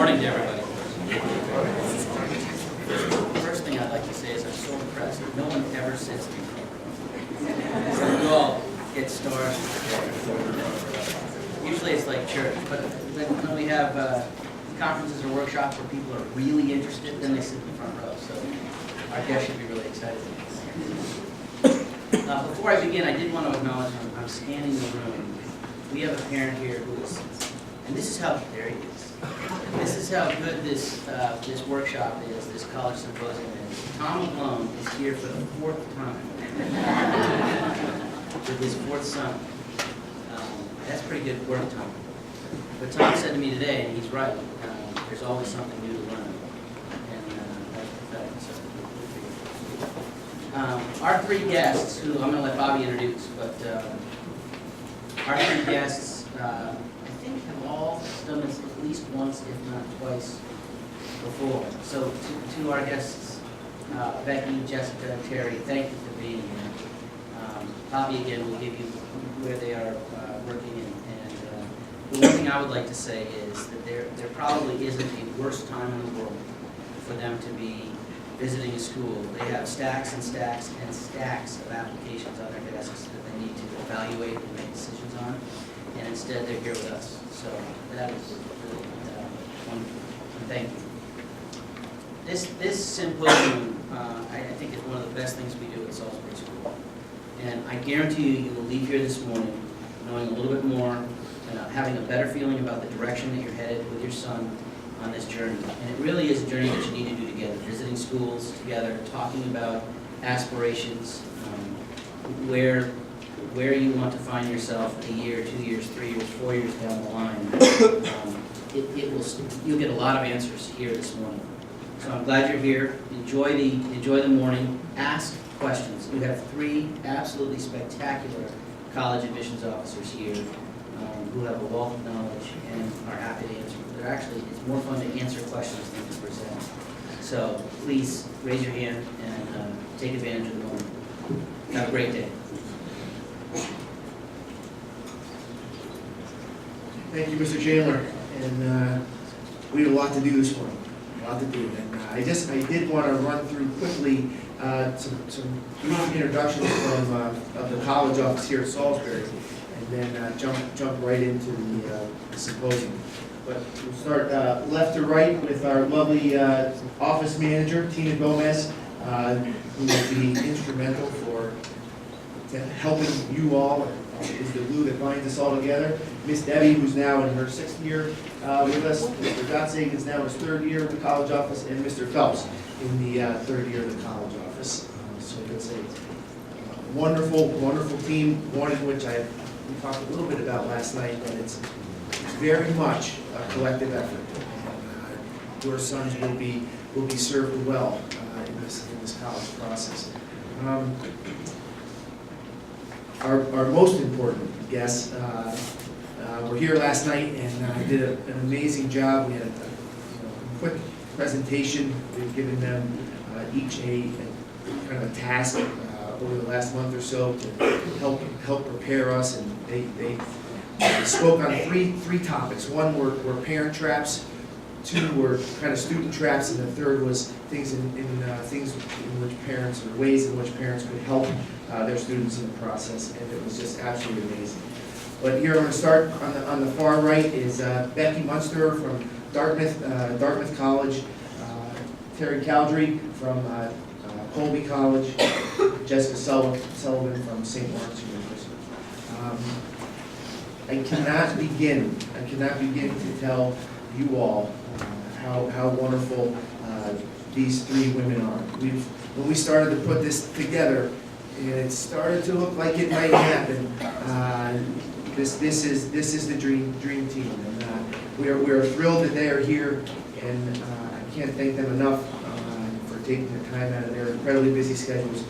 morning to everybody. First thing I'd like to say is I'm so impressed. No one ever sits in the front row. So you all get stars. Usually it's like church, but when we have conferences or workshops where people are really interested, then they sit in the front row. So our guests should be really excited. Before I begin, I did want to acknowledge I'm scanning the room. We have a parent here who is, and this is how, there he is. This is how good this workshop is, this college symposium is. Tom alone is here for the fourth time with his fourth son. That's pretty good work, Tom. But Tom said to me today, and he's right, there's always something new to learn. And that's pathetic. So, our three guests, who I'm going to let Bobby introduce, but our three guests, I think have all done this at least once, if not twice, before. So to our guests, Becky, Jessica, Terry, thank you for being here. Bobby, again, will give you where they are working. And the one thing I would like to say is that there probably isn't a worse time in the world for them to be visiting a school. They have stacks and stacks and stacks of applications on their desks that they need to evaluate and make decisions on. And instead, they're here with us. So that is really wonderful. And thank you. This symposium, I think, is one of the best things we do at Salisbury School. And I guarantee you will leave here this morning knowing a little bit more and having a better feeling about the direction that you're headed with your son on this journey. And it really is a journey that you need to do together, visiting schools together, talking about aspirations, where you want to find yourself a year, 2 years, 3 years, 4 years down the line. You'll get a lot of answers here this morning. So I'm glad you're here. Enjoy the morning. Ask questions. You have three absolutely spectacular college admissions officers here who have a wealth of knowledge and are happy to answer. It's more fun to answer questions than to present. So please raise your hand and take advantage of the moment. Have a great day. Thank you, Mr. Chandler. And we have a lot to do this morning. A lot to do. And I did want to run through quickly some brief introductions of the college office here at Salisbury, and then jump right into the symposium. But we'll start left to right with our lovely office manager, Tina Gomez, who will be instrumental for helping you all, is the glue that binds us all together. Miss Debbie, who's now in her 6th year with us. Mr. Gotzig is now in his 3rd year with the college office, and Mr. Phelps in the 3rd year of the college office. So it's a wonderful, wonderful team, one in which we talked a little bit about last night, but it's very much a collective effort. And your sons will be served well in this college process. Our most important guests were here last night and did an amazing job. We had a quick presentation. We've given them each a kind of a task over the last month or so to help prepare us, and they spoke on three topics. One were parent traps, 2 were kind of student traps, and the 3rd was things in which parents, or ways in which parents could help their students in the process, and it was just absolutely amazing. But here I'm going to start on the far right is Becky Munster from Dartmouth College, Terry Caldry from Colby College, Jessica Sullivan from St. Lawrence University. I cannot begin to tell you all how wonderful these 3 women are. When we started to put this together, and it started to look like it might happen, this is the dream team, and we are thrilled that they are here, and I can't thank them enough for taking the time out of their incredibly busy schedules to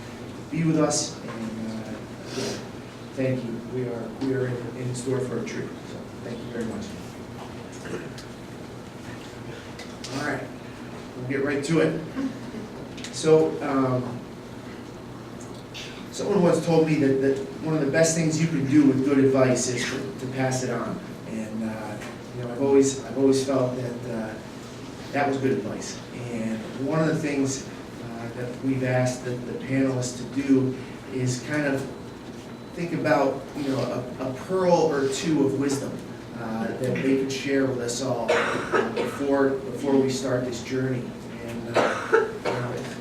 be with us. And thank you. We are in store for a treat. So thank you very much. All right, we'll get right to it. So, someone once told me that one of the best things you can do with good advice is to pass it on. And I've always felt that that was good advice. And one of the things that we've asked the panelists to do is kind of think about, you know, a pearl or two of wisdom that they could share with us all before we start this journey. And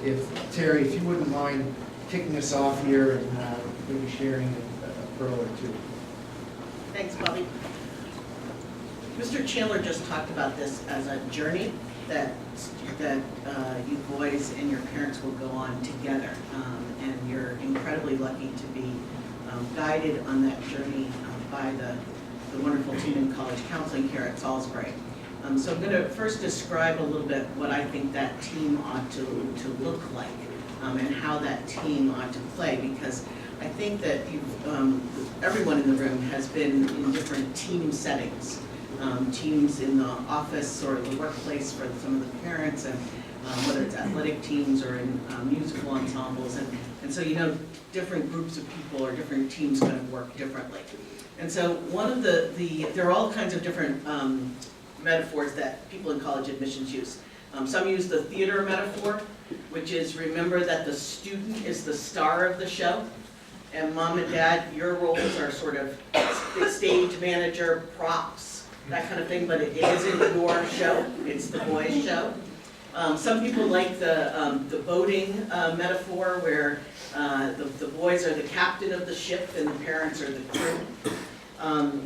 if Terry, if you wouldn't mind kicking us off here and maybe sharing a pearl or two. Thanks, Bobby. Mr. Chandler just talked about this as a journey that you boys and your parents will go on together. And you're incredibly lucky to be guided on that journey by the wonderful team in college counseling here at Salisbury. So I'm going to first describe a little bit what I think that team ought to look like and how that team ought to play, because I think that everyone in the room has been in different team settings. Teams in the office or the workplace for some of the parents, and whether it's athletic teams or in musical ensembles. And so, you know, different groups of people or different teams kind of work differently. And so one of there are all kinds of different metaphors that people in college admissions use. Some use the theater metaphor, which is remember that the student is the star of the show. And mom and dad, your roles are sort of stage manager, props, that kind of thing, but it isn't your show, it's the boys' show. Some people like the boating metaphor, where the boys are the captain of the ship and the parents are the crew.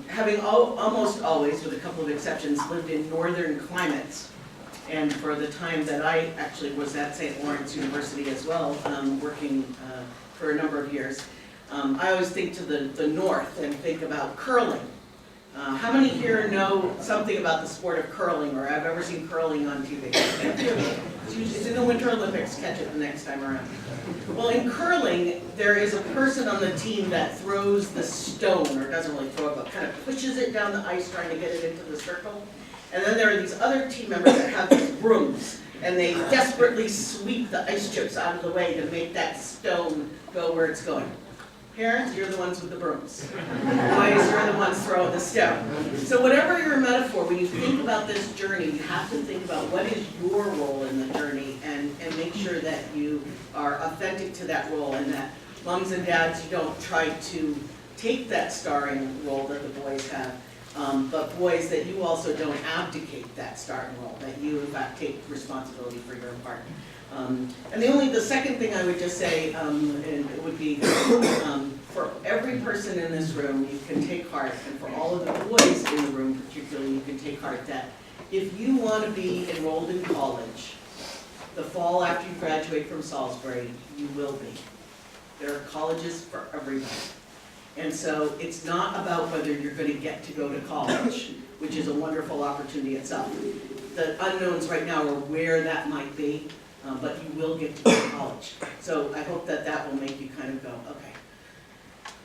Having almost always, with a couple of exceptions, lived in northern climates, and for the time that I actually was at St. Lawrence University as well, working for a number of years, I always think to the north and think about curling. How many here know something about the sport of curling, or have ever seen curling on TV? It's in the Winter Olympics, catch it the next time around. Well, in curling, there is a person on the team that throws the stone, or doesn't really throw it, but kind of pushes it down the ice trying to get it into the circle. And then there are these other team members that have these brooms, and they desperately sweep the ice chips out of the way to make that stone go where it's going. Parents, you're the ones with the brooms. Boys, you're the ones throwing the stone. So whatever your metaphor, when you think about this journey, you have to think about what is your role in the journey, and make sure that you are authentic to that role, and that moms and dads, you don't try to take that starring role that the boys have, but boys, that you also don't abdicate that starring role, that you in fact take responsibility for your part. And the second thing I would just say, and it would be, for every person in this room, you can take heart, and for all of the boys in the room particularly, you can take heart that if you want to be enrolled in college the fall after you graduate from Salisbury, you will be. There are colleges for everybody. And so it's not about whether you're going to get to go to college, which is a wonderful opportunity itself. The unknowns right now are where that might be. But you will get to go to college. So I hope that will make you kind of go, okay,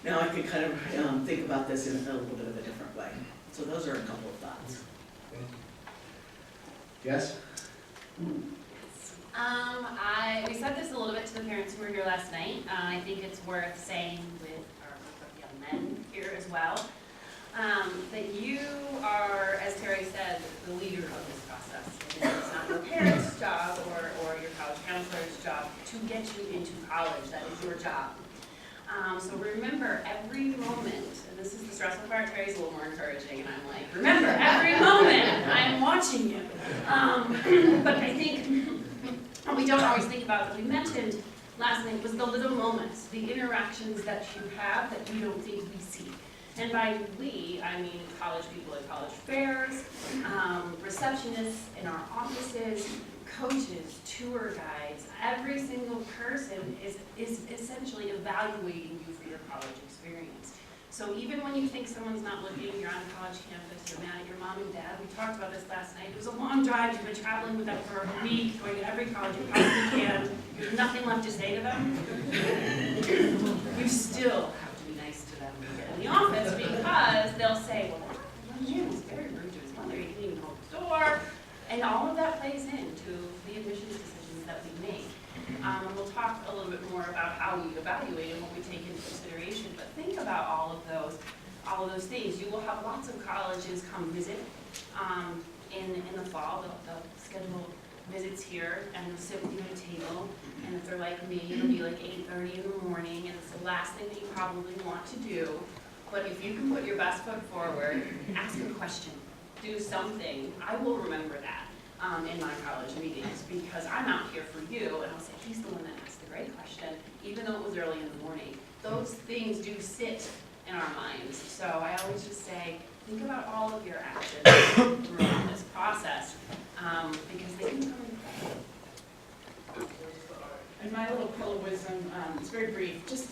now I can kind of think about this in a little bit of a different way. So those are a couple of thoughts. Yes? We said this a little bit to the parents who were here last night. I think it's worth saying with our group of young men here as well, that you are, as Terry said, the leader of this process. And it's not your parents' job or your college counselor's job to get you into college. That is your job. So remember every moment, and this is the stressful part. Terry's a little more encouraging, and I'm like, remember every moment, I am watching you. But I think what we don't always think about, that we mentioned last night, was the little moments, the interactions that you have that you don't think we see. And by we, I mean college people at college fairs, receptionists in our offices, coaches, tour guides. Every single person is essentially evaluating you for your college experience. So even when you think someone's not looking, you're on a college campus, you're mad at your mom and dad. We talked about this last night. It was a long drive. You've been traveling with them for a week, going to every college you possibly can. There's nothing left to say to them. You still have to be nice to them when you get in the office, because they'll say, well, that man was very rude to his mother. He didn't even hold the door. And all of that plays into the admissions decisions that we make. And we'll talk a little bit more about how we evaluate and what we take into consideration. But think about all of those things. You will have lots of colleges come visit. in the fall, they'll schedule visits here and they'll sit with you at a table. And if they're like me, it'll be like 8:30 in the morning, and it's the last thing that you probably want to do. But if you can put your best foot forward, ask a question, do something, I will remember that in my college meetings, because I'm out here for you, and I'll say, he's the one that asked the great question, even though it was early in the morning. Those things do sit in our minds. So I always just say, think about all of your actions throughout this process, because they can come in play. And my little pill of wisdom, it's very brief, just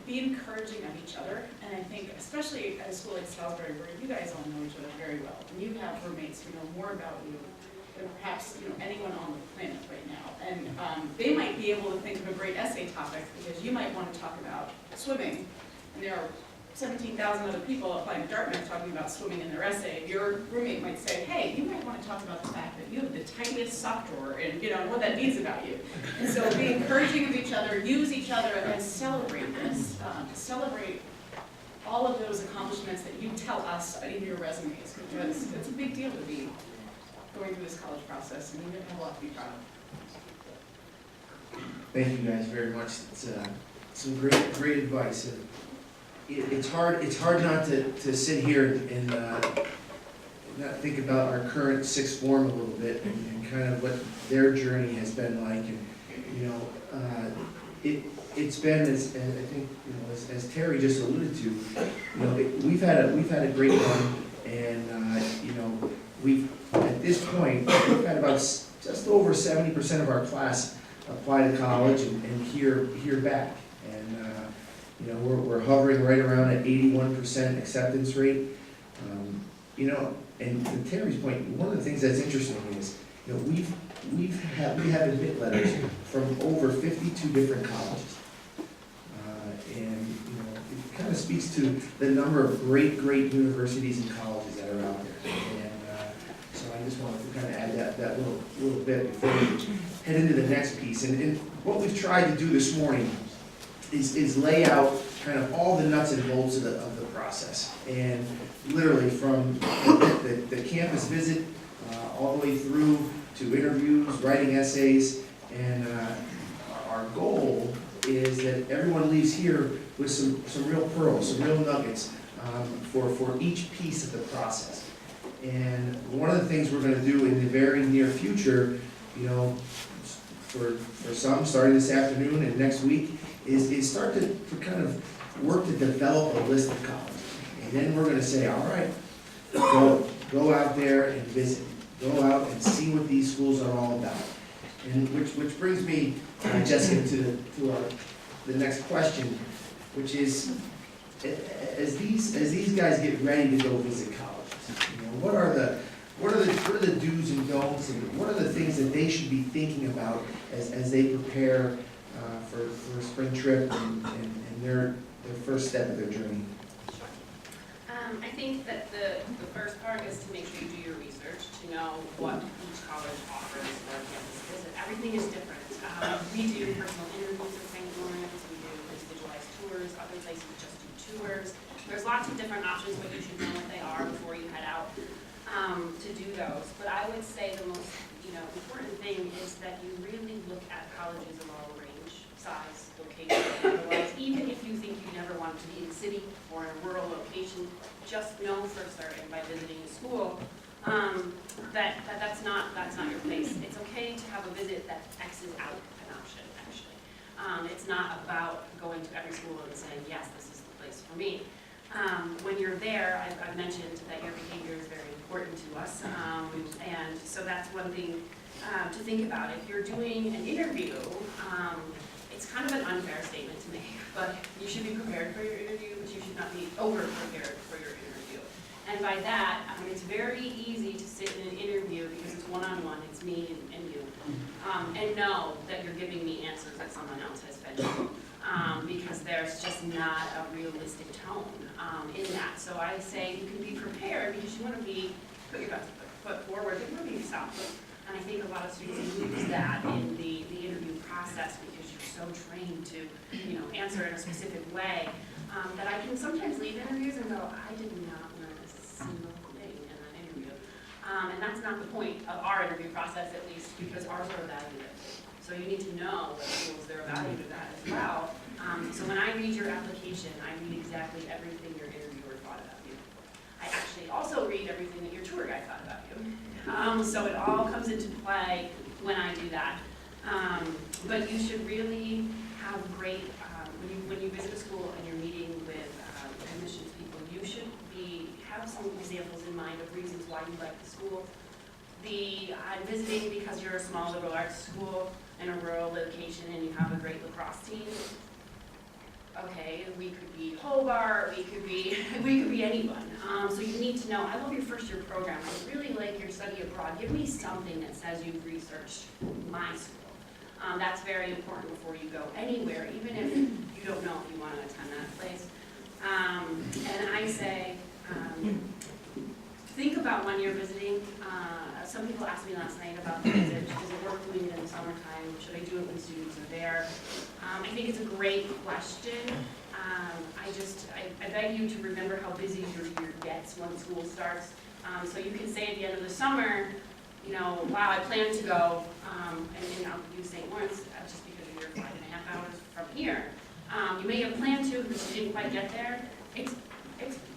be encouraging of each other. And I think, especially at a school like Salisbury, where you guys all know each other very well, and you have roommates who know more about you than perhaps anyone on the planet right now. And they might be able to think of a great essay topic, because you might want to talk about swimming, and there are 17,000 other people applying to Dartmouth talking about swimming in their essay. Your roommate might say, hey, you might want to talk about the fact that you have the tiniest sock drawer and what that means about you. And so be encouraging of each other, use each other, and celebrate this. Celebrate all of those accomplishments that you tell us in your resumes, because it's a big deal to be going through this college process, and you have a lot to be proud of. Thank you guys very much. It's some great advice. And it's hard not to sit here and not think about our current sixth form a little bit, and kind of what their journey has been like. And it's been, as I think, as Terry just alluded to, we've had a great run, and we've at this point we've had about just over 70% of our class apply to college and hear back, and we're hovering right around at 81% acceptance rate. And to Terry's point, one of the things that's interesting is we have admit letters from over 52 different colleges, and it kind of speaks to the number of great universities and colleges that are out there. And so I just wanted to kind of add that little bit before we head into the next piece. And what we've tried to do this morning is lay out kind of all the nuts and bolts of the process, and literally from the campus visit all the way through to interviews, writing essays, and our goal is that everyone leaves here with some real pearls, some real nuggets for each piece of the process. And one of the things we're going to do in the very near future, for some starting this afternoon and next week, is start to kind of work to develop a list of colleges. And then we're going to say, all right, go out there and visit. Go out and see what these schools are all about. And which brings me, Jessica, to the next question, which is, as these guys get ready to go visit colleges, what are the do's and don'ts, and what are the things that they should be thinking about as they prepare for a spring trip and their first step of their journey? I think that the first part is to make sure you do your research, to know what each college offers for a campus visit. Everything is different. We do personal interviews at St. Lawrence, we do individualized tours, other places just do tours. There's lots of different options, but you should know what they are before you head out to do those. But I would say the most important thing is that you really look at colleges of all range, size, location. Otherwise, even if you think you never want to be in a city or in a rural location, just know for certain by visiting a school that's not your place. It's okay to have a visit that X's out an option, actually. It's not about going to every school and saying, yes, this is the place for me. When you're there, I've mentioned that your behavior is very important to us, and so that's one thing to think about. If you're doing an interview, it's kind of an unfair statement to make, but you should be prepared for your interview, but you should not be over-prepared for your interview. And by that, it's very easy to sit in an interview because it's one-on-one, it's me and you, and know that you're giving me answers that someone else has fed you, because there's just not a realistic tone in that. So I say you can be prepared because you want to put your best foot forward, but really yourself. And I think a lot of students lose that in the interview process because you're so trained to, answer in a specific way, that I can sometimes leave interviews and go, I did not learn a single thing in that interview. And that's not the point of our interview process, at least, because ours are evaluative. So you need to know what schools they're evaluated at as well. So when I read your application, I read exactly everything your interviewer thought about you. I actually also read everything that your tour guide thought about you. So it all comes into play when I do that. But you should really have great, when you visit a school and you're meeting with admissions people, you should have some examples in mind of reasons why you like the school. I'm visiting because you're a small liberal arts school in a rural location and you have a great lacrosse team. Okay, we could be Hobart, we could be anyone. So you need to know, I love your first year program, I really like your study abroad. Give me something that says you've researched my school. That's very important before you go anywhere, even if you don't know if you want to attend that place. And I say, think about when you're visiting. Some people asked me last night about the visit. Is it worth doing it in the summertime? Should I do it when students are there? I think it's a great question. I beg you to remember how busy your year gets when school starts. So you can say at the end of the summer, you know, wow, I plan to go, and I'll use St. Lawrence just because you're 5.5 hours from here. You may have planned to, but you didn't quite get there. It's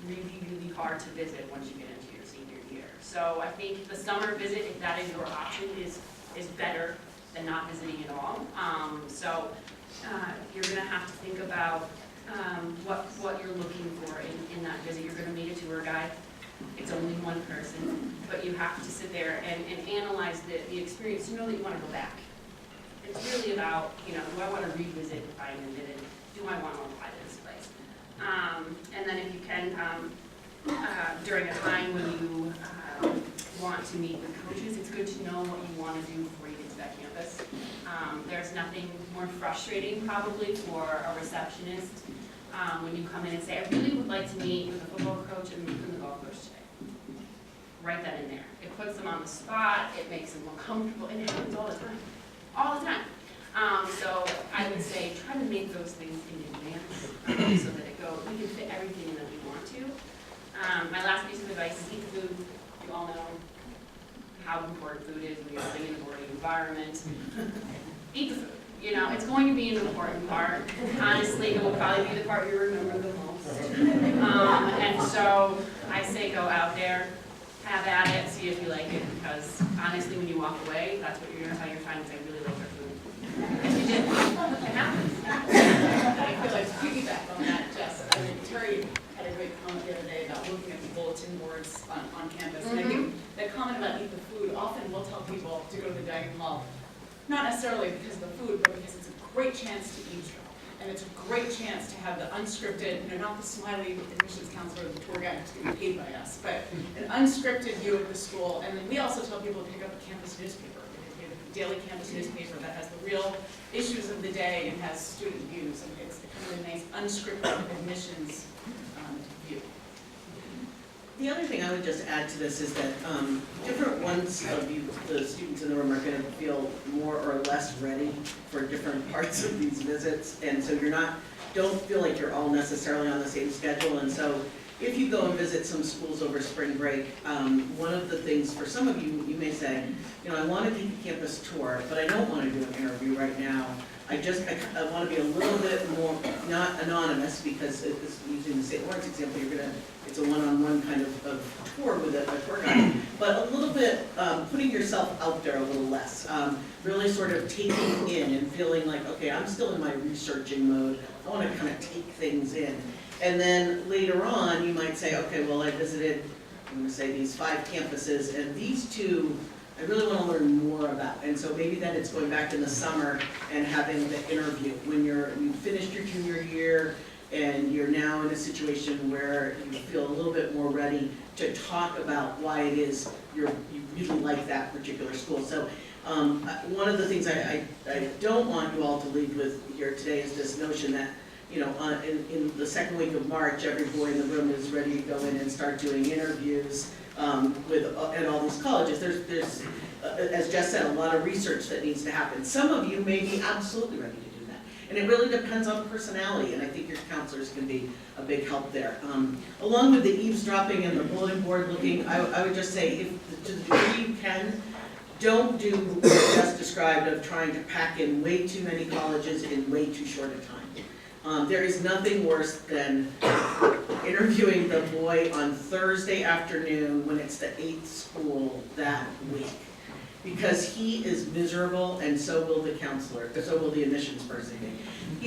really, really hard to visit once you get into your senior year. So I think the summer visit, if that is your option, is better than not visiting at all. You're going to have to think about what you're looking for in that visit. You're going to meet a tour guide. It's only one person, but you have to sit there and analyze the experience to know that you want to go back. It's really about, you know, do I want to revisit if I'm admitted? Do I want to apply to this place? And then if you can, during a time when you want to meet with coaches, it's good to know what you want to do before you get to that campus. There's nothing more frustrating probably for a receptionist when you come in and say, I really would like to meet with the football coach and the golf coach today. Write that in there. It puts them on the spot, it makes them more comfortable, and it happens all the time. All the time. So I would say try to make those things in advance so that we can fit everything in that we want to. My last piece of advice is eat the food. You all know how important food is when you're living in a boarding environment. Eat the food. You know, it's going to be an important part. Honestly, it will probably be the part you remember the most. And so I say go out there, have at it, see if you like it, because honestly, when you walk away, that's what you're going to tell your friends, I really like their food. If you did, it happens. I feel like to piggyback on that, Jess, I mean, Terry had a great comment the other day about looking at the bulletin boards on campus. And I think that comment about eat the food, often we'll tell people to go to the dining hall, not necessarily because of the food, but because it's a great chance to eavesdrop. And it's a great chance to have the unscripted, you know, not the smiley admissions counselor or the tour guide who's getting paid by us, but an unscripted view of the school. And then we also tell people to pick up a campus newspaper, because we have a daily campus newspaper that has the real issues of the day and has student views. And it's kind of a nice unscripted admissions view. The other thing I would just add to this is that different ones of you, the students in the room, are going to feel more or less ready for different parts of these visits, and so don't feel like you're all necessarily on the same schedule. And so if you go and visit some schools over spring break, one of the things for some of you, you may say, you know, I want to take a campus tour, but I don't want to do an interview right now. I want to be a little bit more, not anonymous, because it's using the St. Lawrence example, it's a one-on-one kind of tour with a tour guide, but a little bit putting yourself out there a little less, really sort of taking in and feeling like, okay, I'm still in my researching mode, I want to kind of take things in. And then later on, you might say, okay, well, I visited, I'm going to say these 5 campuses, and these 2, I really want to learn more about. And so maybe then it's going back in the summer and having the interview when you've finished your junior year and you're now in a situation where you feel a little bit more ready to talk about why it is you really like that particular school. So one of the things I don't want you all to leave with here today is this notion that, you know, in the second week of March, every boy in the room is ready to go in and start doing interviews at all these colleges. There's as Jess said, a lot of research that needs to happen. Some of you may be absolutely ready to do that. And it really depends on personality, and I think your counselors can be a big help there. Along with the eavesdropping and the bulletin board looking, I would just say, if to the degree you can, don't do what you just described of trying to pack in way too many colleges in way too short a time. There is nothing worse than interviewing the boy on Thursday afternoon when it's the 8th school that week. Because he is miserable, and so will the counselor, so will the admissions person be.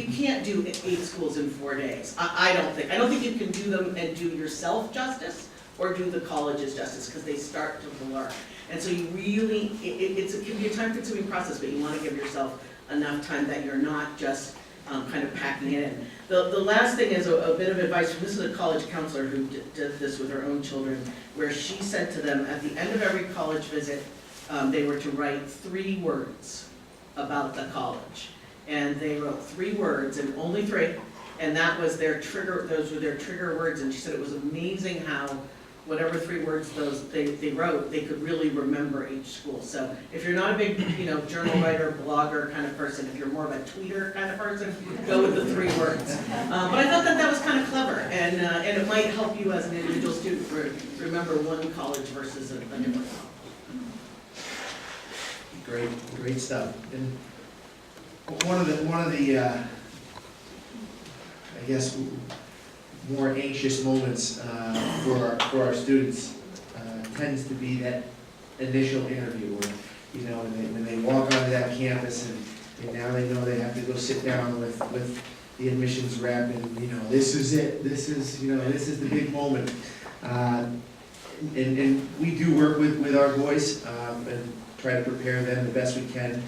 You can't do 8 schools in 4 days. I don't think you can do them and do yourself justice or do the colleges justice, because they start to blur. And so you really, it can be a time-consuming process, but you want to give yourself enough time that you're not just kind of packing it in. The last thing is a bit of advice. This is a college counselor who did this with her own children, where she said to them at the end of every college visit, they were to write 3 words about the college. And they wrote 3 words, and only 3, and that was their trigger, those were their trigger words, and she said it was amazing how whatever 3 words they wrote, they could really remember each school. So if you're not a big, journal writer, blogger kind of person, if you're more of a tweeter kind of person, go with the 3 words. But I thought that was kind of clever, and it might help you as an individual student remember one college versus a different college. Great stuff. And one of the I guess more anxious moments for our students tends to be that initial interview where, when they walk onto that campus and now they know they have to go sit down with the admissions rep, and this is it. This is the big moment. And we do work with our boys and try to prepare them the best we can.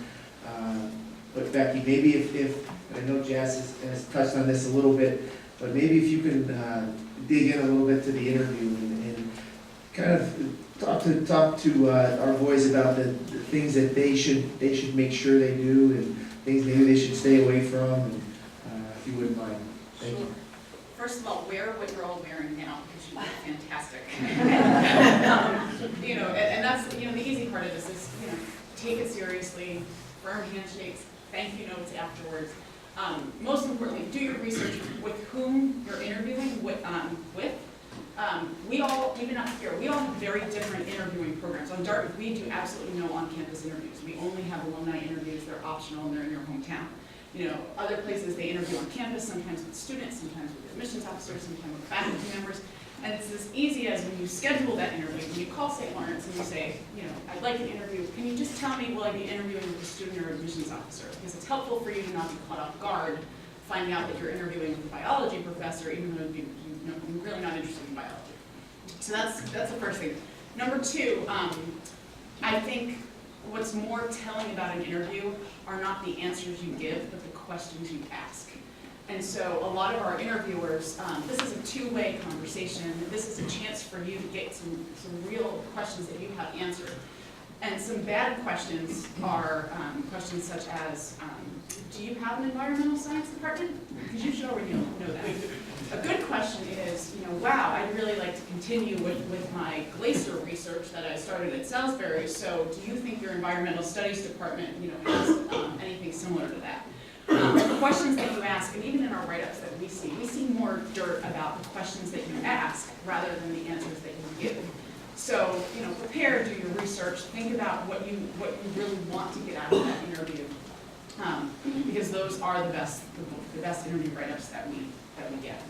But Becky, maybe if I know Jazz has touched on this a little bit, but maybe if you can dig in a little bit to the interview and kind of talk to our boys about the things that they should make sure they do, and things maybe they should stay away from, and if you wouldn't mind. Thank you. First of all, wear what you're all wearing now, because you look fantastic. And that's, the easy part of this is, take it seriously, firm handshakes, thank you notes afterwards. Most importantly, do your research with whom you're interviewing with. We all, even up here, we all have very different interviewing programs. On Dartmouth, we do absolutely no on-campus interviews. We only have alumni interviews. They're optional and they're in your hometown. Other places they interview on campus, sometimes with students, sometimes with admissions officers, sometimes with faculty members. And it's as easy as when you schedule that interview, when you call St. Lawrence and you say, I'd like an interview, can you just tell me, will I be interviewing with a student or admissions officer? Because it's helpful for you to not be caught off guard finding out that you're interviewing with a biology professor, even though you're really not interested in biology. So that's the first thing. Number 2, I think what's more telling about an interview are not the answers you give, but the questions you ask. And so a lot of our interviewers, this is a 2-way conversation. This is a chance for you to get some real questions that you have answered. And some bad questions are questions such as, do you have an environmental science department? Because you should already know that. A good question is, wow, I'd really like to continue with my glacier research that I started at Salisbury, so do you think your environmental studies department has anything similar to that? The questions that you ask, and even in our write-ups that we see more dirt about the questions that you ask rather than the answers that you give. So, prepare, do your research, think about what you really want to get out of that interview, because those are the best interview write-ups that we get.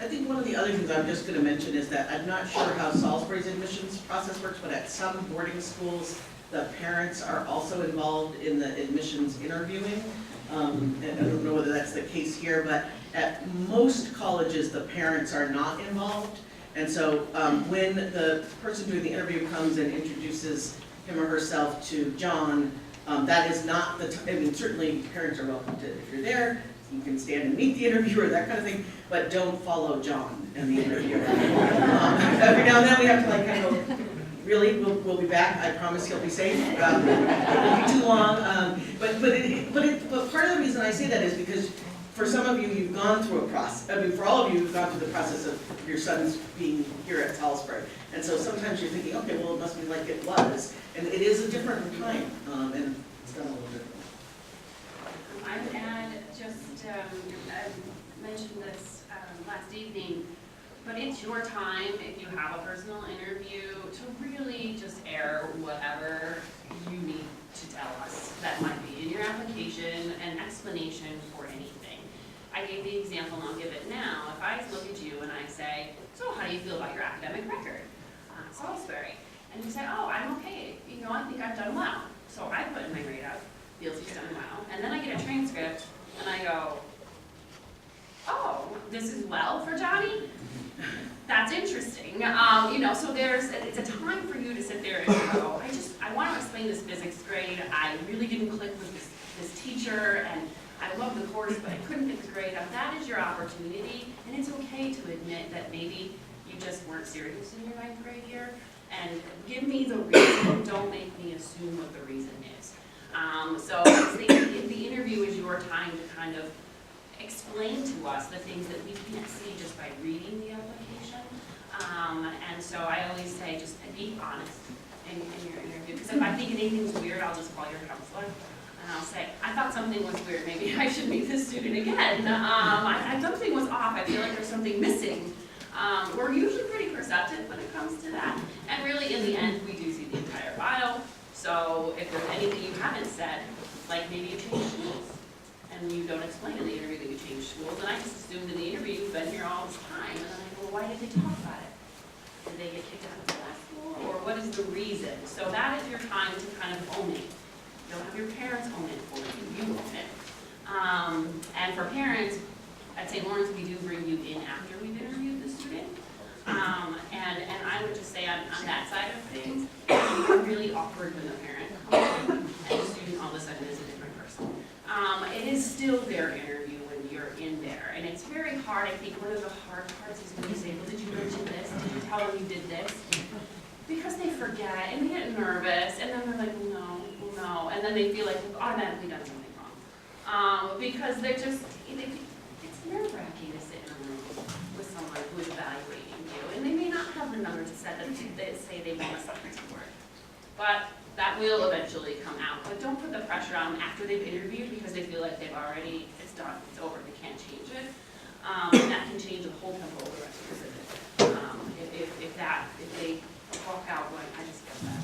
I think one of the other things I'm just going to mention is that I'm not sure how Salisbury's admissions process works, but at some boarding schools, the parents are also involved in the admissions interviewing. And I don't know whether that's the case here, but at most colleges, the parents are not involved. And so when the person doing the interview comes and introduces him or herself to John, that is not the time. Certainly parents are welcome to, if you're there, you can stand and meet the interviewer, that kind of thing, but don't follow John and the interviewer. Every now and then we have to kind of go, really, we'll be back, I promise he'll be safe. It won't be too long. But part of the reason I say that is because for some of you, you've gone through a process. For all of you, you've gone through the process of your sons being here at Salisbury. And so sometimes you're thinking, okay, well, it must be like it was. And it is a different time, and it's done a little differently. I would add just, I mentioned this last evening, but it's your time, if you have a personal interview, to really just air whatever you need to tell us that might be in your application, an explanation for anything. I gave the example, and I'll give it now. If I look at you and I say, so how do you feel about your academic record? Salisbury. And you say, oh, I'm okay, you know, I think I've done well. So I put in my grade up, feels he's done well. And then I get a transcript, and I go, oh, this is well for Johnny? That's interesting. You know, so it's a time for you to sit there and go, I want to explain this physics grade. I really didn't click with this teacher, and I love the course, but I couldn't get the grade up. That is your opportunity, and it's okay to admit that maybe you just weren't serious in your 9th grade year. And give me the reason, don't make me assume what the reason is. So the interview is your time to kind of explain to us the things that we can't see just by reading the application. And so I always say, just be honest in your interview. Because if I think anything's weird, I'll just call your counselor. And I'll say, I thought something was weird, maybe I should meet this student again. Something was off, I feel like there's something missing. We're usually pretty perceptive when it comes to that. And really, in the end, we do see the entire file. So if there's anything you haven't said, like maybe you changed schools, and you don't explain in the interview that you changed schools, and I just assumed in the interview you've been here all this time, and then I go, well, why did they talk about it? Did they get kicked out of the last school, or what is the reason? So that is your time to kind of own it. You don't have your parents own it for you, you own it. And for parents, at St. Lawrence, we do bring you in after we've interviewed the student. And I would just say on that side of things, it's really awkward when the parent comes in and the student all of a sudden is a different person. It is still their interview when you're in there. And it's very hard. I think one of the hard parts is when you say, well, did you mention this? Did you tell them you did this? Because they forget and they get nervous and then they're like, well, no. And then they feel like they've automatically done something wrong. Because they're just, it's nerve-wracking to sit in a room with someone who is evaluating you. And they may not have the numbers set that they say they want a subject word. But that will eventually come out. But don't put the pressure on them after they've interviewed because they feel like it's done, it's over, they can't change it. And that can change the whole tempo of the rest of the visit. If they walk out going, I just get that.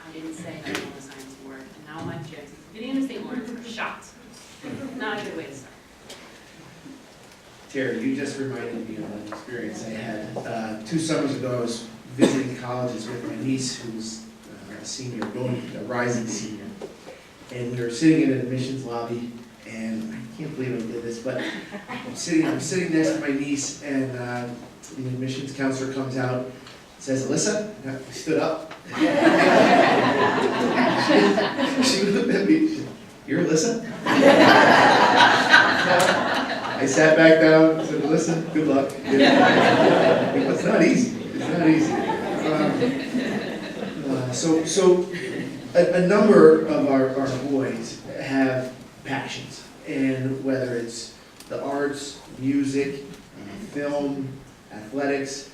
I didn't say that on the science board, and now my chances of getting into St. Lawrence are shot. Not a good way to start. Terry, you just reminded me of an experience I had. 2 summers ago, I was visiting colleges with my niece, who's a senior, a rising senior. And we were sitting in an admissions lobby, and I can't believe I did this, but I'm sitting next to my niece, and the admissions counselor comes out, says, Alyssa, and I stood up. She looked at me, she said, you're Alyssa? I sat back down and said, listen, good luck. It's not easy. It's not easy. So a number of our boys have passions, and whether it's the arts, music, film, athletics,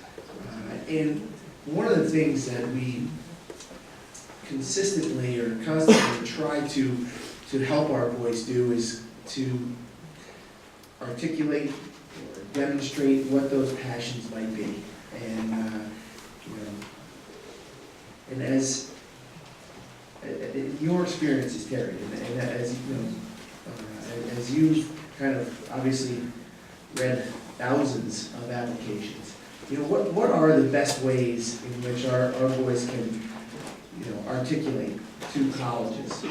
and one of the things that we consistently or constantly try to help our boys do is to articulate or demonstrate what those passions might be. And and as your experiences, Terry, and as you know, as you've kind of obviously read thousands of applications, what are the best ways in which our boys can articulate to colleges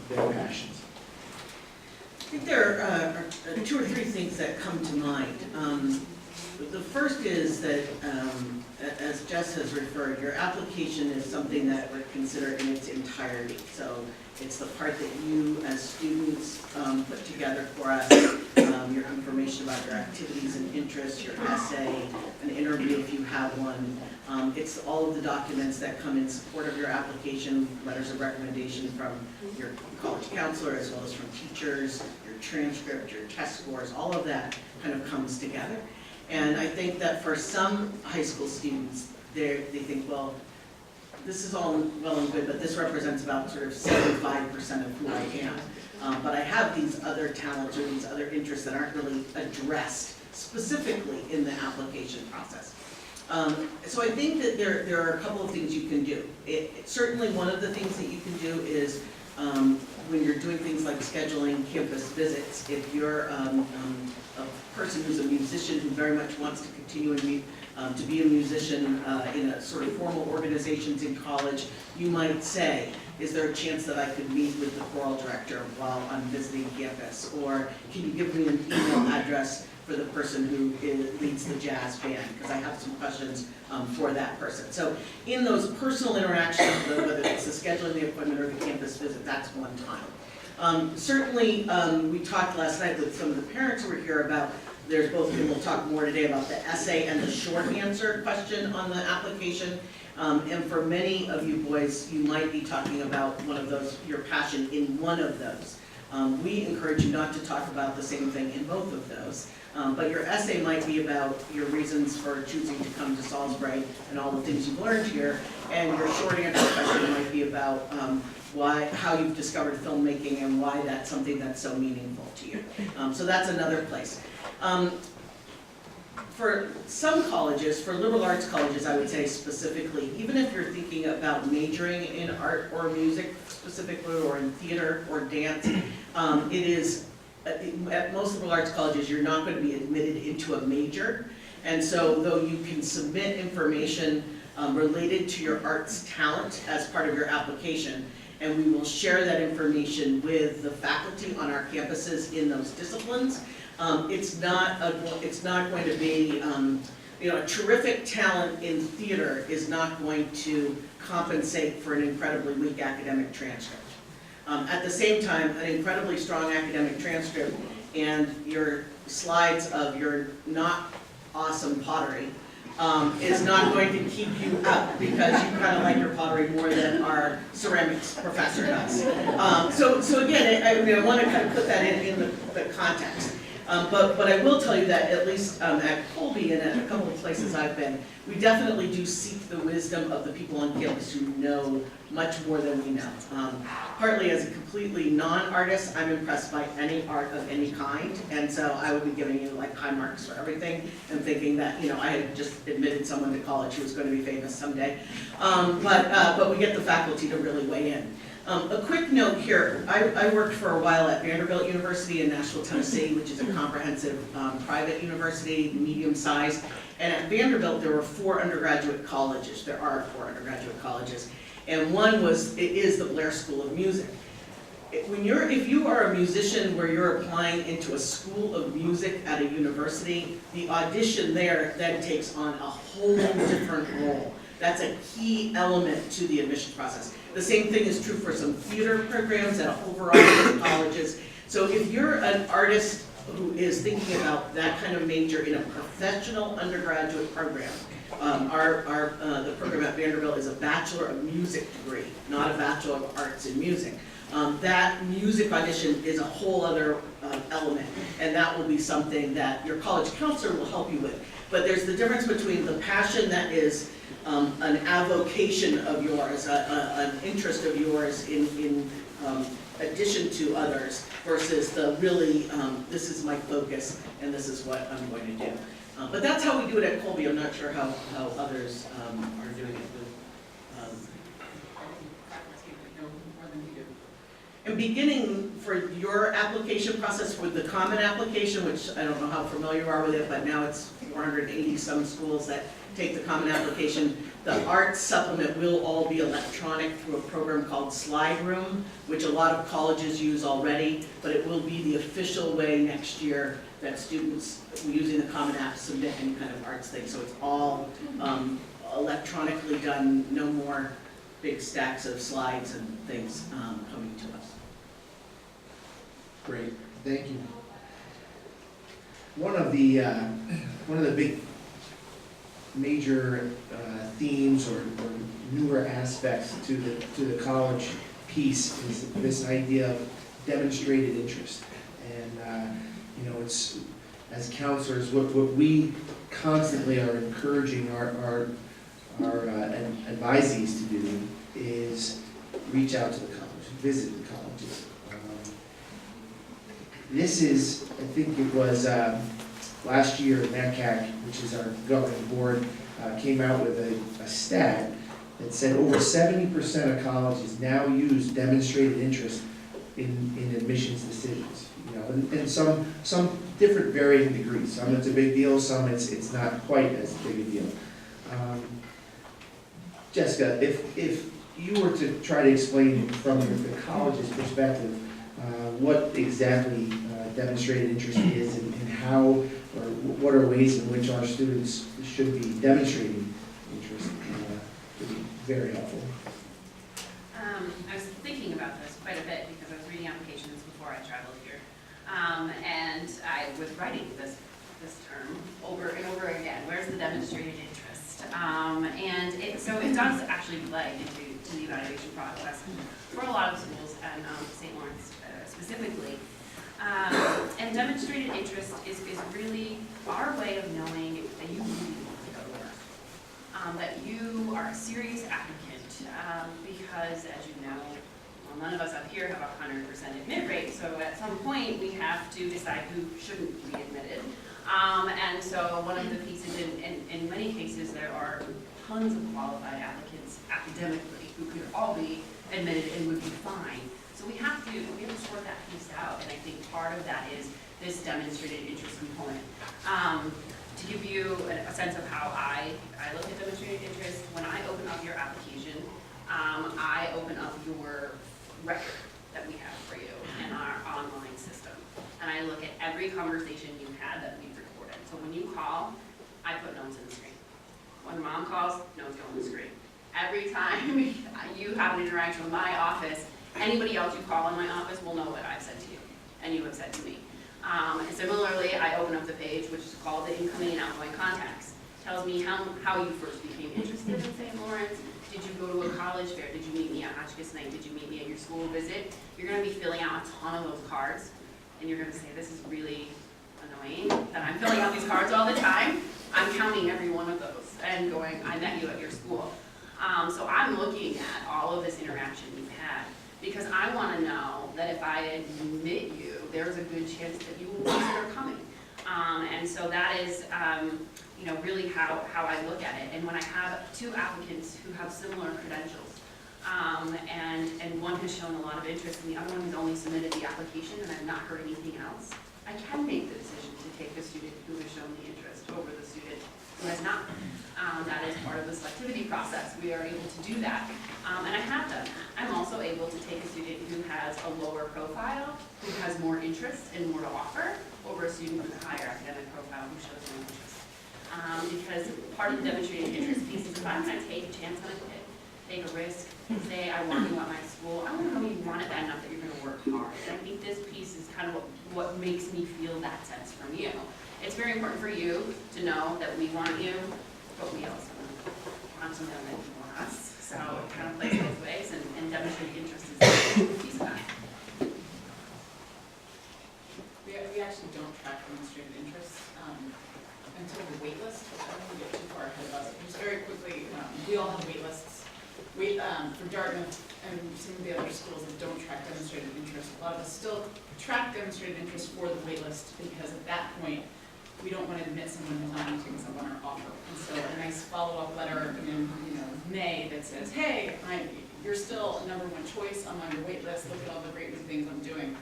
their passions? I think there are 2 or 3 things that come to mind. The first is that, as Jess has referred, your application is something that we're considered in its entirety. So it's the part that you as students put together for us, your information about your activities and interests, your essay, an interview if you have one. It's all of the documents that come in support of your application, letters of recommendation from your college counselor as well as from teachers, your transcript, your test scores, all of that kind of comes together. And I think that for some high school students, they think, well, this is all well and good, but this represents about sort of 75% of who I am. But I have these other talents or these other interests that aren't really addressed specifically in the application process. So I think that there are a couple of things you can do. Certainly one of the things that you can do is when you're doing things like scheduling campus visits, if you're a person who's a musician who very much wants to continue to be a musician in a sort of formal organizations in college, you might say, is there a chance that I could meet with the choral director while I'm visiting campus? Or can you give me an email address for the person who leads the jazz band? Because I have some questions for that person. So in those personal interactions, whether it's the scheduling the appointment or the campus visit, that's one time. Certainly, we talked last night with some of the parents who were here about, there's both, and we'll talk more today about the essay and the short answer question on the application. And for many of you boys, you might be talking about one of those, your passion in one of those. We encourage you not to talk about the same thing in both of those. But your essay might be about your reasons for choosing to come to Salisbury and all the things you've learned here. And your short answer question might be about how you've discovered filmmaking and why that's something that's so meaningful to you. So that's another place. For some colleges, for liberal arts colleges, I would say specifically, even if you're thinking about majoring in art or music specifically, or in theater or dance, it is, at most liberal arts colleges, you're not going to be admitted into a major. And so though you can submit information related to your arts talent as part of your application, and we will share that information with the faculty on our campuses in those disciplines, it's not going to be, a terrific talent in theater is not going to compensate for an incredibly weak academic transcript. At the same time, an incredibly strong academic transcript and your slides of your not awesome pottery is not going to keep you up, because you kind of like your pottery more than our ceramics professor does. So again, I want to kind of put that in the context. But I will tell you that at least at Colby and at a couple of places I've been, we definitely do seek the wisdom of the people on campus who know much more than we know. Partly as a completely non-artist, I'm impressed by any art of any kind, and so I would be giving you like high marks for everything and thinking that, I had just admitted someone to college who was going to be famous someday. But we get the faculty to really weigh in. A quick note here, I worked for a while at Vanderbilt University in Nashville, Tennessee, which is a comprehensive private university, medium-sized. And at Vanderbilt, there were 4 undergraduate colleges. There are 4 undergraduate colleges. And one is the Blair School of Music. If you are a musician where you're applying into a school of music at a university, the audition there then takes on a whole different role. That's a key element to the admission process. The same thing is true for some theater programs at a whole variety of colleges. So if you're an artist who is thinking about that kind of major in a professional undergraduate program, the program at Vanderbilt is a Bachelor of Music degree, not a Bachelor of Arts in Music. That music audition is a whole other element, and that will be something that your college counselor will help you with. But there's the difference between the passion that is an avocation of yours, an interest of yours in addition to others, versus the really, this is my focus and this is what I'm going to do. But that's how we do it at Colby. I'm not sure how others are doing it with. And beginning for your application process with the common application, which I don't know how familiar you are with it, but now it's 480 some schools that take the common application. The arts supplement will all be electronic through a program called Slide Room, which a lot of colleges use already, but it will be the official way next year that students using the common app submit any kind of arts thing. So it's all electronically done, no more big stacks of slides and things coming to us. Great, thank you. One of the big major themes or newer aspects to the college piece is this idea of demonstrated interest. And it's, as counselors, what we constantly are encouraging our and advisees to do is reach out to the college, visit the colleges. This is, I think it was last year, NACAC, which is our governing board, came out with a stat that said over 70% of colleges now use demonstrated interest in admissions decisions. You know, and some different varying degrees. Some it's a big deal, some it's not quite as big a deal. Jessica, if you were to try to explain from the college's perspective what exactly demonstrated interest is and how, or what are ways in which our students should be demonstrating interest, would be very helpful. I was thinking about this quite a bit because I was reading applications before I traveled here. And I was writing this term over and over again. Where's the demonstrated interest? So it does actually play into the evaluation process for a lot of schools, and St. Lawrence specifically. And demonstrated interest is really our way of knowing that you really want to go to work, that you are a serious applicant, because as you know, well, none of us up here have a 100% admit rate, so at some point we have to decide who shouldn't be admitted. And so one of the pieces, in many cases, there are tons of qualified applicants academically who could all be admitted and would be fine. So we have to sort that piece out, and I think part of that is this demonstrated interest component. To give you a sense of how I look at demonstrated interest, when I open up your application, I open up your record that we have for you in our online system. And I look at every conversation you had that we've recorded. So when you call, I put notes in the screen. When mom calls, notes go on the screen. Every time you have an interaction with my office, anybody else you call in my office will know what I've said to you, and you have said to me. And similarly, I open up the page, which is called the incoming and outgoing contacts. Tells me how you first became interested in St. Lawrence. Did you go to a college fair? Did you meet me at Hotchkiss Night? Did you meet me at your school visit? You're going to be filling out a ton of those cards, and you're going to say, this is really annoying that I'm filling out these cards all the time. I'm counting every one of those and going, I met you at your school. So I'm looking at all of this interaction we've had, because I want to know that if I admit you, there's a good chance that you will consider coming. And so that is, really how I look at it. And when I have two applicants who have similar credentials, and one has shown a lot of interest and the other one has only submitted the application and I've not heard anything else, I can make the decision to take the student who has shown the interest over the student who has not. That is part of the selectivity process. We are able to do that, and I have done that. I'm also able to take a student who has a lower profile, who has more interest and more to offer, over a student with a higher academic profile who shows no interest. Because part of the demonstrated interest piece is if I'm going to take a chance on a kid, take a risk, say I want you at my school, I want to know you want it bad enough that you're going to work hard. And I think this piece is kind of what makes me feel that sense from you. It's very important for you to know that we want you, but we also want to know that you want us. So it kind of plays both ways, and demonstrated interest is a piece of that. We actually don't track demonstrated interest until the wait list, which I don't want to get too far ahead of us. Just very quickly, we all have wait lists. For Dartmouth and some of the other schools that don't track demonstrated interest, a lot of us still track demonstrated interest for the wait list, because at that point, we don't want to admit someone who's not meeting someone or offer. And so a nice follow-up letter in May that says, hey, you're still a #1 choice. I'm on your wait list. Look at all the great new things I'm doing.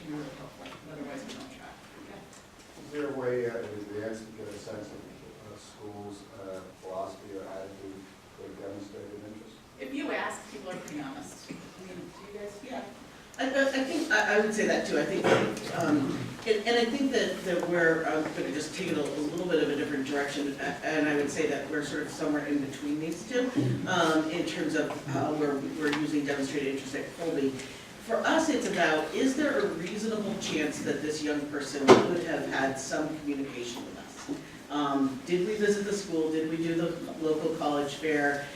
Can be really helpful. Otherwise, we don't track. Okay. Is there a way to get a sense of schools' philosophy or attitude toward demonstrated interest? If you ask, people are pretty honest. I mean, do you guys? Yeah. I think, I would say that too. I think, and I think that we're going to just take it a little bit of a different direction, and I would say that we're sort of somewhere in between these two, in terms of how we're using demonstrated interest at Colby. For us, it's about, is there a reasonable chance that this young person could have had some communication with us? Did we visit the school? Did we do the local college fair?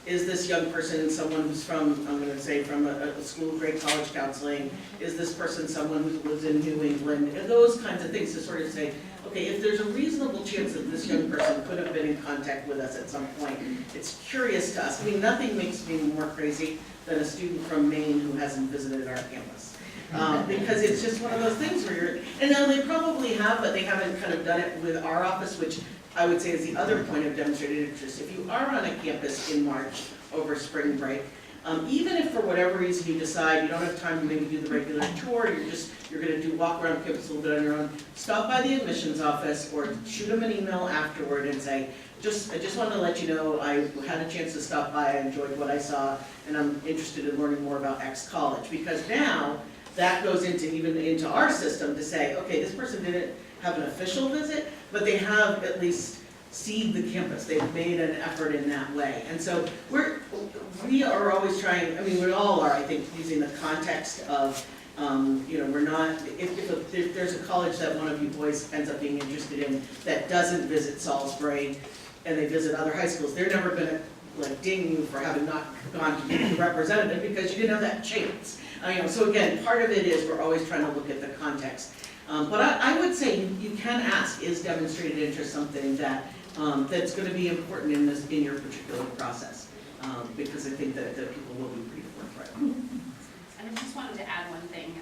Is this young person someone who's from, I'm going to say, from a school of great college counseling? Is this person someone who lives in New England? And those kinds of things to sort of say, okay, if there's a reasonable chance that this young person could have been in contact with us at some point, it's curious to us. I mean, nothing makes me more crazy than a student from Maine who hasn't visited our campus. Because it's just one of those things where you're, and now they probably have, but they haven't kind of done it with our office, which I would say is the other point of demonstrated interest. If you are on a campus in March over spring break, even if for whatever reason you decide you don't have time to maybe do the regular tour, you're gonna do walk around campus a little bit on your own, stop by the admissions office or shoot them an email afterward and say, I just wanted to let you know I had a chance to stop by, I enjoyed what I saw, and I'm interested in learning more about X college. Because now, that goes into our system to say, okay, this person didn't have an official visit, but they have at least seen the campus. They've made an effort in that way. And so we are always trying, I mean, we all are, I think, using the context of, we're not, if there's a college that one of you boys ends up being interested in that doesn't visit Salisbury and they visit other high schools, they're never gonna like ding you for having not gone to be the representative because you didn't have that chance. So again, part of it is we're always trying to look at the context. But I would say you can ask, is demonstrated interest something that that's going to be important in your particular process? Because I think that people will be pretty forthright. And I just wanted to add one thing.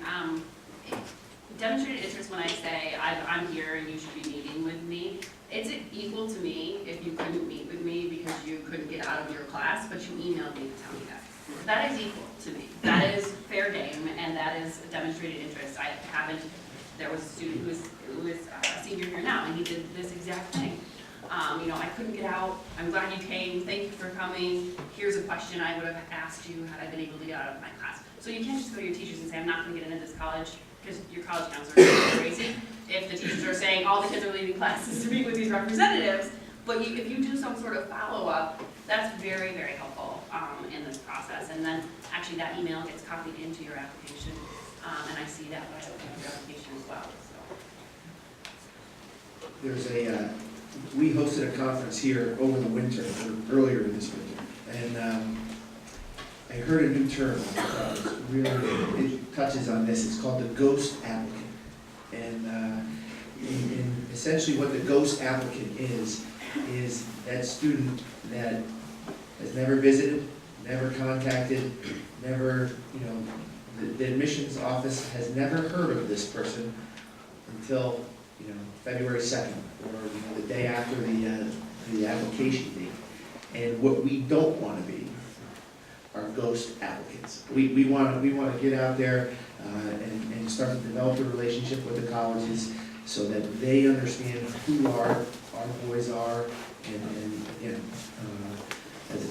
Demonstrated interest, when I say I'm here and you should be meeting with me, it's equal to me if you couldn't meet with me because you couldn't get out of your class, but you emailed me to tell me that. That is equal to me. That is fair game, and that is demonstrated interest. There was a student who is a senior here now, and he did this exact thing. I couldn't get out. I'm glad you came. Thank you for coming. Here's a question I would have asked you had I been able to get out of my class. So you can't just go to your teachers and say, I'm not going to get into this college, because your college counselor is crazy. If the teachers are saying all the kids are leaving classes to meet with these representatives, but if you do some sort of follow-up, that's very, very helpful in this process. And then actually that email gets copied into your application, and I see that when I look at your application as well. So. We hosted a conference here over the winter, or earlier this winter, and I heard a new term. It touches on this. It's called the ghost applicant. And essentially what the ghost applicant is that student that has never visited, never contacted, never, the admissions office has never heard of this person until, February 2nd, or the day after the application date. And what we don't want to be are ghost applicants. We want to get out there and start to develop a relationship with the colleges so that they understand who our boys are, and again,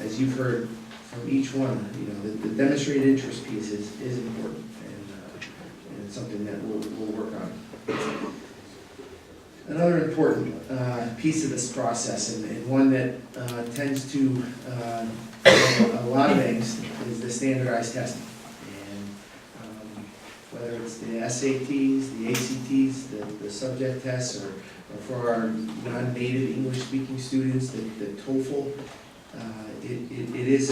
as you've heard from each one, the demonstrated interest piece is important, and it's something that we'll work on. Another important piece of this process, and one that tends to a lot of things, is the standardized testing. And whether it's the SATs, the ACTs, the subject tests, or for our non-native English-speaking students, the TOEFL, it is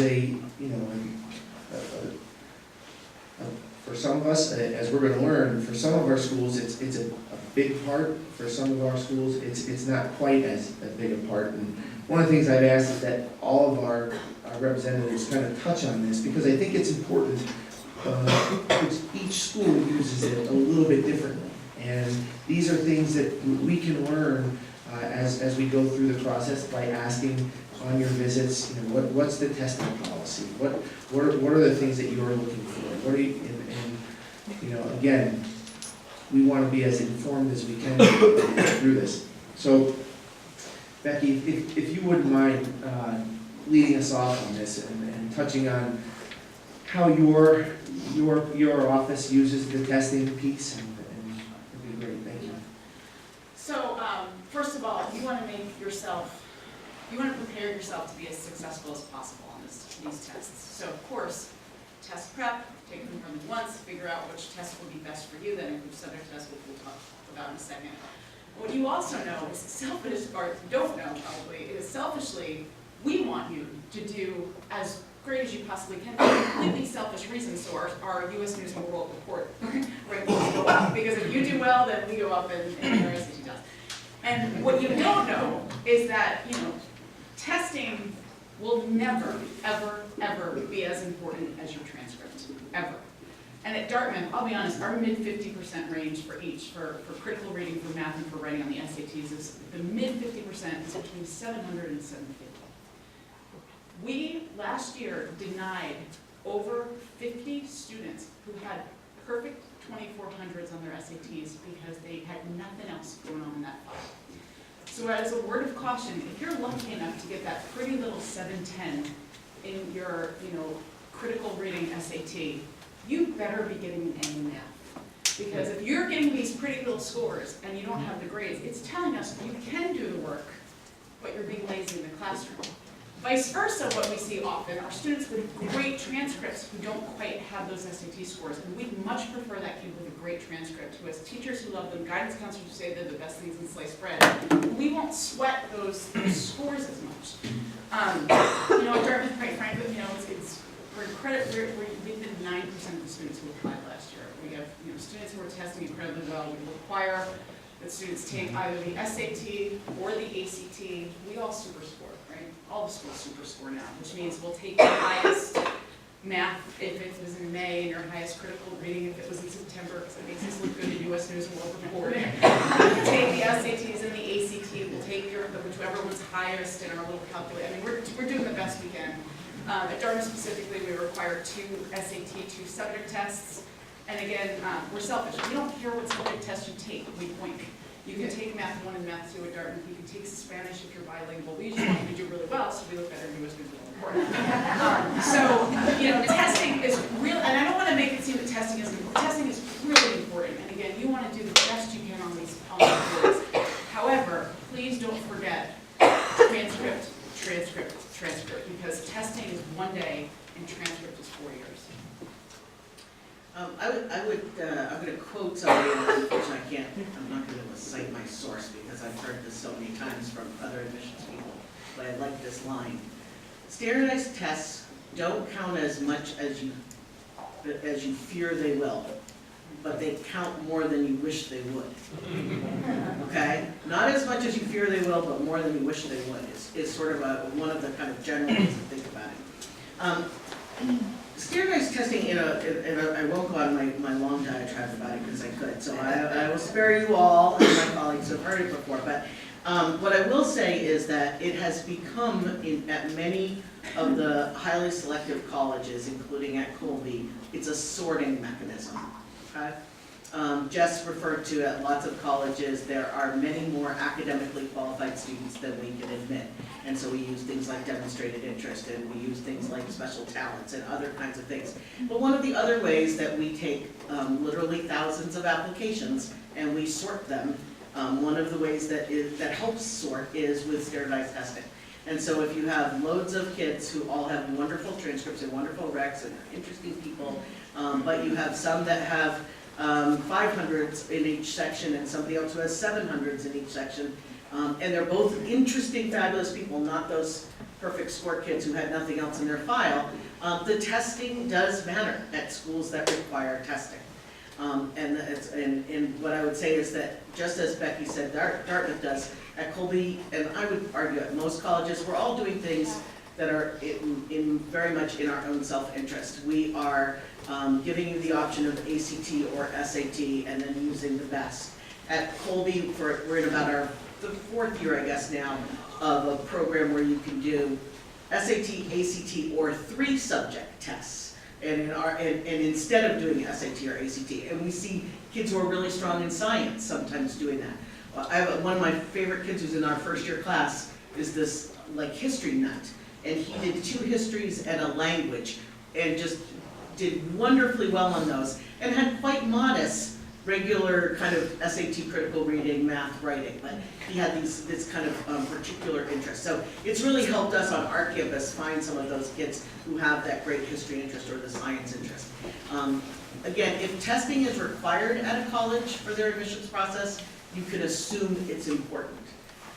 for some of us, as we're going to learn, for some of our schools, it's a big part. For some of our schools, it's not quite as big a part. And one of the things I've asked is that all of our representatives kind of touch on this, because I think it's important, because each school uses it a little bit differently. And these are things that we can learn as we go through the process by asking on your visits, what's the testing policy? What are the things that you're looking for? What are you, and again, we want to be as informed as we can through this. So, Becky, if you wouldn't mind leading us off on this and touching on how your office uses the testing piece, and it'd be great. Thank you. So, first of all, you want to prepare yourself to be as successful as possible on these tests. So, of course, test prep, take them from once, figure out which test will be best for you, then include other tests, which we'll talk about in a second. What you also know is selfish, or don't know probably, is selfishly, we want you to do as great as you possibly can for completely selfish reasons, so our U.S. News and World Report rankings go up. Because if you do well, then we go up and our SAT does. And what you don't know is that, testing will never, ever, ever be as important as your transcript, ever. And at Dartmouth, I'll be honest, our mid 50% range for each, for critical reading, for math, and for writing on the SATs is, the mid 50% is between 700 and 750. We, last year, denied over 50 students who had perfect 2400s on their SATs because they had nothing else going on in that file. So as a word of caution, if you're lucky enough to get that pretty little 710 in your, critical reading SAT, you better be getting an A in math. Because if you're getting these pretty little scores and you don't have the grades, it's telling us you can do the work, but you're being lazy in the classroom. Vice versa, what we see often are students with great transcripts who don't quite have those SAT scores, and we'd much prefer that kid with a great transcript, who has teachers who love them, guidance counselors who say they're the best things in sliced bread. We won't sweat those scores as much. At Dartmouth, quite frankly, we've been 9% of the students who applied last year. We have, students who are testing incredibly well. We require that students take either the SAT or the ACT. We all super score, right? All the schools super score now, which means we'll take the highest math if it was in May and your highest critical reading if it was in September, because it makes us look good in U.S. News and World Report. We'll take the SATs and the ACT. We'll take whichever one's highest in our little calculator. I mean, we're doing the best we can. At Dartmouth specifically, we require 2 SAT, 2 subject tests. And again, we're selfish. We don't care what subject test you take, we point. You can take Math 1 and Math 2 at Dartmouth. You can take Spanish if you're bilingual. We usually want you to do really well, so we look better in U.S. News and World Report. Testing is real, and I don't want to make it seem that testing isn't important. Testing is really important, and again, you want to do the best you can on these boards. However, please don't forget transcript, because testing is 1 day and transcript is 4 years. I'm going to quote somebody, and unfortunately I'm not going to cite my source because I've heard this so many times from other admissions people, but I like this line. Standardized tests don't count as much as you fear they will, but they count more than you wish they would. Okay? Not as much as you fear they will, but more than you wish they would is sort of one of the kind of general ways to think about it. Standardized testing, I won't go on my long diatribe about it because I could, so I will spare you all, and my colleagues have heard it before, but what I will say is that it has become, at many of the highly selective colleges, including at Colby, it's a sorting mechanism, okay? Jess referred to at lots of colleges, there are many more academically qualified students than we can admit. And so we use things like demonstrated interest, and we use things like special talents and other kinds of things. But one of the other ways that we take literally thousands of applications and we sort them, one of the ways that helps sort is with standardized testing. And so if you have loads of kids who all have wonderful transcripts and wonderful recs and are interesting people, but you have some that have 500s in each section and somebody else who has 700s in each section, and they're both interesting, fabulous people, not those perfect score kids who had nothing else in their file. The testing does matter at schools that require testing. And what I would say is that, just as Becky said, Dartmouth does, at Colby, and I would argue at most colleges, we're all doing things that are in very much in our own self-interest. We are giving you the option of ACT or SAT and then using the best. At Colby, we're in about the 4th year, I guess now, of a program where you can do SAT, ACT, or 3 subject tests. And instead of doing SAT or ACT, and we see kids who are really strong in science sometimes doing that. I have one of my favorite kids who's in our 1st year class is this history nut, and he did 2 histories and a language, and just did wonderfully well on those, and had quite modest regular kind of SAT critical reading, math, writing, but he had this kind of particular interest. So it's really helped us on our campus find some of those kids who have that great history interest or the science interest. Again, if testing is required at a college for their admissions process, you can assume it's important.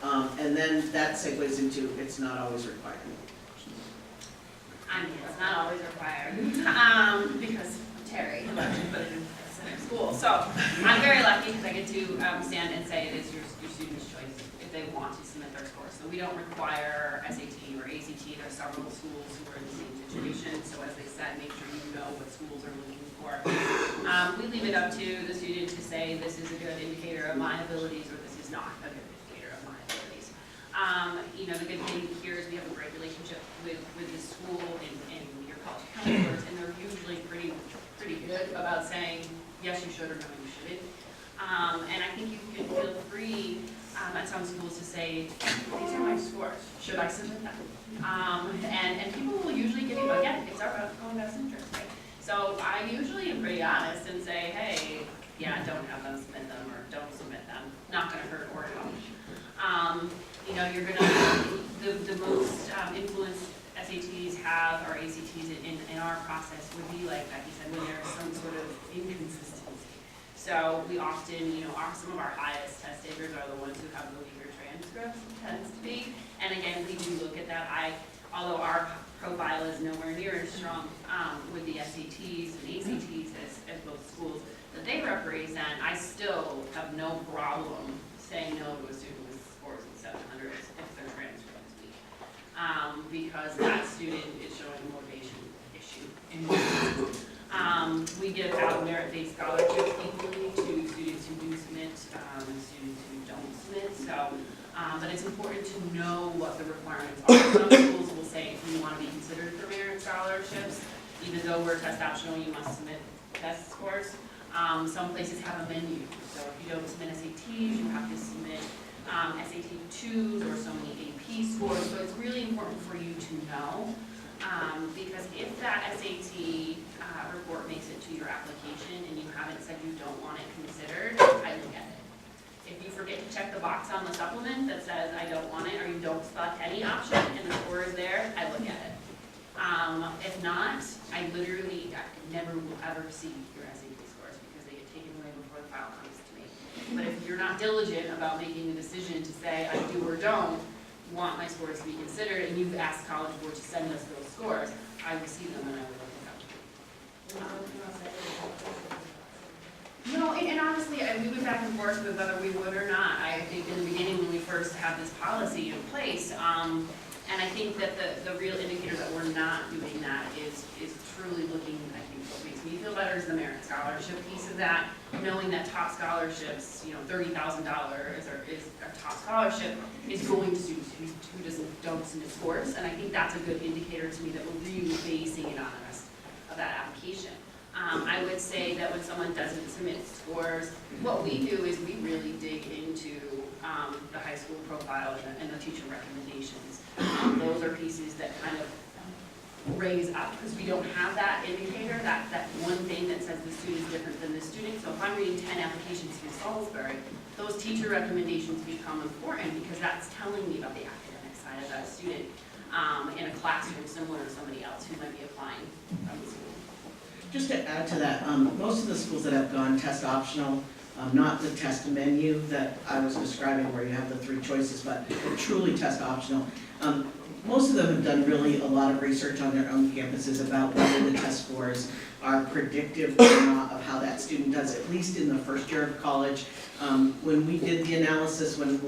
And then that segues into it's not always required. I mean, it's not always required, because Terry, who actually put it in place. their school. So I'm very lucky because I get to stand and say it is your student's choice if they want to submit their scores. So we don't require SAT or ACT. There are several schools who are in the same situation. So as they said, make sure you know what schools are looking for. We leave it up to the student to say this is a good indicator of my abilities or this is not a good indicator of my abilities. You know, the good thing here is we have a great relationship with the school and your college counselors, and they're usually pretty good about saying, yes, you should, or no, you shouldn't. And I think you can feel free at some schools to say, these are my scores, should I submit them? And people will usually give you, again, it's our own best interest, right? So I usually am pretty honest and say, hey, yeah, don't have them submit them, or don't submit them, not gonna hurt or help. You know, you're gonna, the most influence SATs have, or ACTs in our process would be, like Becky said, when there's some sort of inconsistency. So we often, you know, some of our highest test takers are the ones who have the weaker transcripts, tends to be. And again, we do look at that. Although our profile is nowhere near as strong with the SATs and ACTs as both schools that they represent, I still have no problem saying no to a student with scores in 700s if their transcript is weak. Because that student is showing a motivation issue. We give out merit-based scholarships equally to students who do submit and students who don't submit. So, but it's important to know what the requirements are. Some schools will say if you want to be considered for merit scholarships, even though we're test optional, you must submit test scores. Some places have a menu. So if you don't submit SATs, you have to submit SAT 2s or so many AP scores. So it's really important for you to know. Because if that SAT report makes it to your application and you haven't said you don't want it considered, I look at it. If you forget to check the box on the supplement that says I don't want it, or you don't select any option and the score is there, I look at it. If not, I never will ever see your SAT scores because they get taken away before the file comes to me. But if you're not diligent about making the decision to say I do or don't want my scores to be considered, and you've asked College Board to send us those scores, I will see them and I will look at them. No, and honestly, we went back and forth with whether we would or not. I think in the beginning when we first had this policy in place, and I think that the real indicator that we're not doing that is truly looking, I think what makes me feel better is the merit scholarship piece of that, knowing that top scholarships, you know, $30,000 is a top scholarship, is going to students who don't submit scores, and I think that's a good indicator to me that we're really basing it on the rest of that application. I would say that when someone doesn't submit scores, what we do is we really dig into the high school profile and the teacher recommendations. Those are pieces that kind of raise up, because we don't have that indicator, that one thing that says the student is different than this student. So if I'm reading 10 applications through Salisbury, those teacher recommendations become important because that's telling me about the academic side of that student in a classroom similar to somebody else who might be applying from the school. Just to add to that, most of the schools that have gone test optional, not the test menu that I was describing where you have the 3 choices, but truly test optional, most of them have done really a lot of research on their own campuses about whether the test scores are predictive or not of how that student does, at least in the first year of college. When we did the analysis, when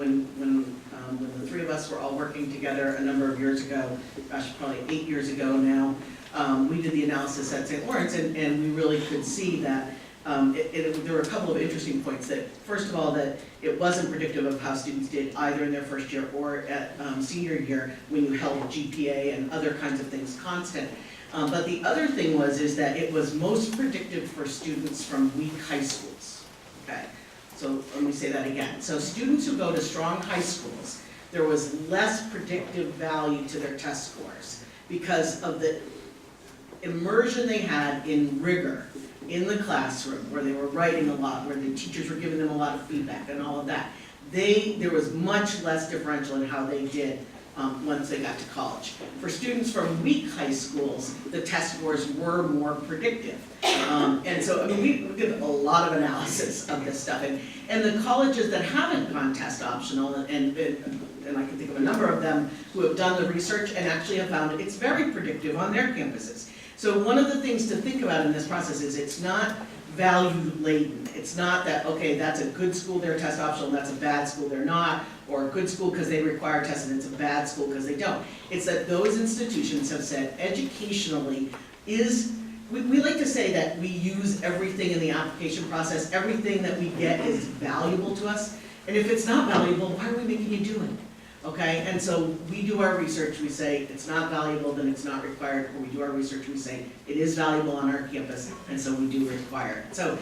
the 3 of us were all working together a number of years ago, gosh, probably 8 years ago now, we did the analysis at St. Lawrence, and we really could see that there were a couple of interesting points. That first of all, that it wasn't predictive of how students did either in their first year or at senior year when you held GPA and other kinds of things constant. But the other thing is that it was most predictive for students from weak high schools. Okay, so let me say that again. So students who go to strong high schools, there was less predictive value to their test scores because of the immersion they had in rigor in the classroom, where they were writing a lot, where the teachers were giving them a lot of feedback and all of that. There was much less differential in how they did once they got to college. For students from weak high schools, the test scores were more predictive. And so, I mean, we did a lot of analysis of this stuff. And the colleges that haven't gone test optional, and I can think of a number of them who have done the research and actually have found it's very predictive on their campuses. So one of the things to think about in this process is it's not value laden. It's not that, okay, that's a good school, they're test optional, and that's a bad school, they're not, or a good school because they require tests and it's a bad school because they don't. It's that those institutions have said educationally we like to say that we use everything in the application process, everything that we get is valuable to us, and if it's not valuable, why are we making you do it? Okay, and so we do our research, we say it's not valuable, then it's not required, or we do our research, we say it is valuable on our campus, and so we do require it. So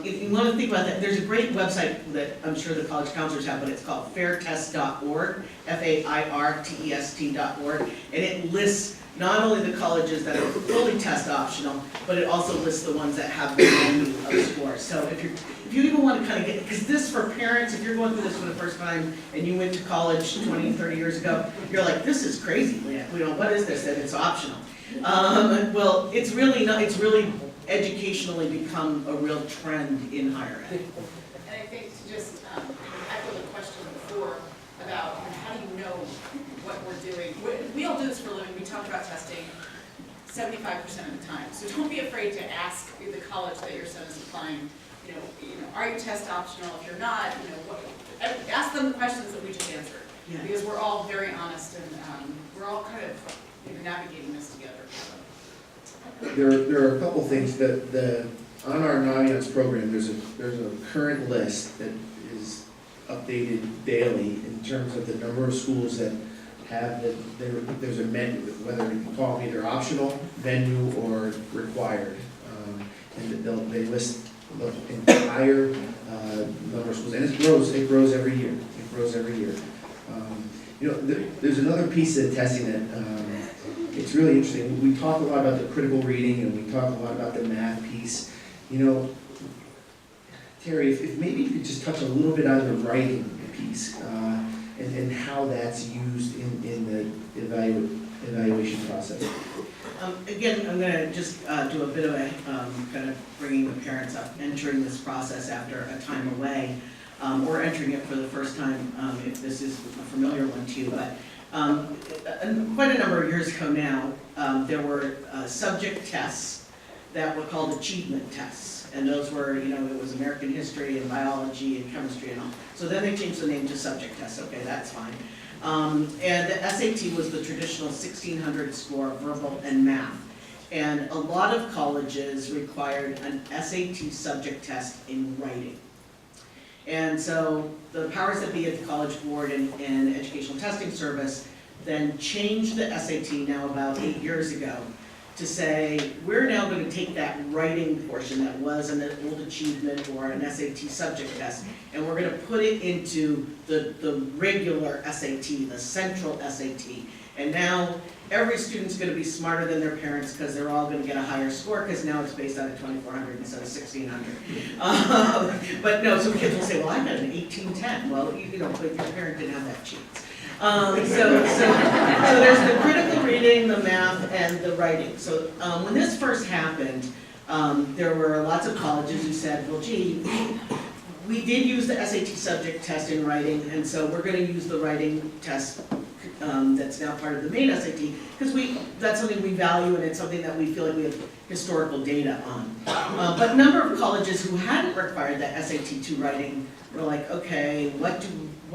if you want to think about that, there's a great website that I'm sure the college counselors have, but it's called fairtest.org, FAIRTEST.org, and it lists not only the colleges that are fully test optional, but it also lists the ones that have the menu of scores. So if you even want to kind of get, because this for parents, if you're going through this for the first time and you went to college 20, 30 years ago, you're like, this is crazy, what is this, that it's optional? Well, it's really not, it's really educationally become a real trend in higher ed. And I think to just echo the question before about how do you know what we're doing. We all do this for a living. We talk about testing 75% of the time. So don't be afraid to ask the college that your son is applying, are you test optional? If you're not, ask them the questions that we just answered. Yeah. Because we're all very honest and we're all kind of navigating this together. There are a couple things that on our Naviance program, there's a current list that is updated daily in terms of the number of schools that have there's a menu, whether you call it either optional, menu, or required. And they list the entire number of schools, and it grows every year. There's another piece of testing that it's really interesting. We talk a lot about the critical reading, and we talk a lot about the math piece. Terry, if maybe you could just touch a little bit on the writing piece and how that's used in the evaluation process. Again, I'm going to just do a bit of a kind of bringing the parents up, entering this process after a time away, or entering it for the first time if this is a familiar one to you. But quite a number of years ago now, there were subject tests that were called achievement tests. And those were, it was American history and biology and chemistry and all. So then they changed the name to subject tests. Okay, that's fine. And the SAT was the traditional 1600 score, verbal and math. And a lot of colleges required an SAT subject test in writing. And so the powers that be at the College Board and Educational Testing Service then changed the SAT now about 8 years ago to say, we're now going to take that writing portion that was an old achievement or an SAT subject test, and we're going to put it into the regular SAT, the central SAT. And now every student's going to be smarter than their parents because they're all going to get a higher score because now it's based on a 2400 instead of 1600. But no, some kids will say, well, I got an 1810. Well, but your parent didn't have that chance. So there's the critical reading, the math, and the writing. So when this first happened, there were lots of colleges who said, well, gee, we did use the SAT subject test in writing, and so we're going to use the writing test that's now part of the main SAT, because that's something we value and it's something that we feel like we have historical data on. But a number of colleges who hadn't required that SAT2 writing were like, okay, what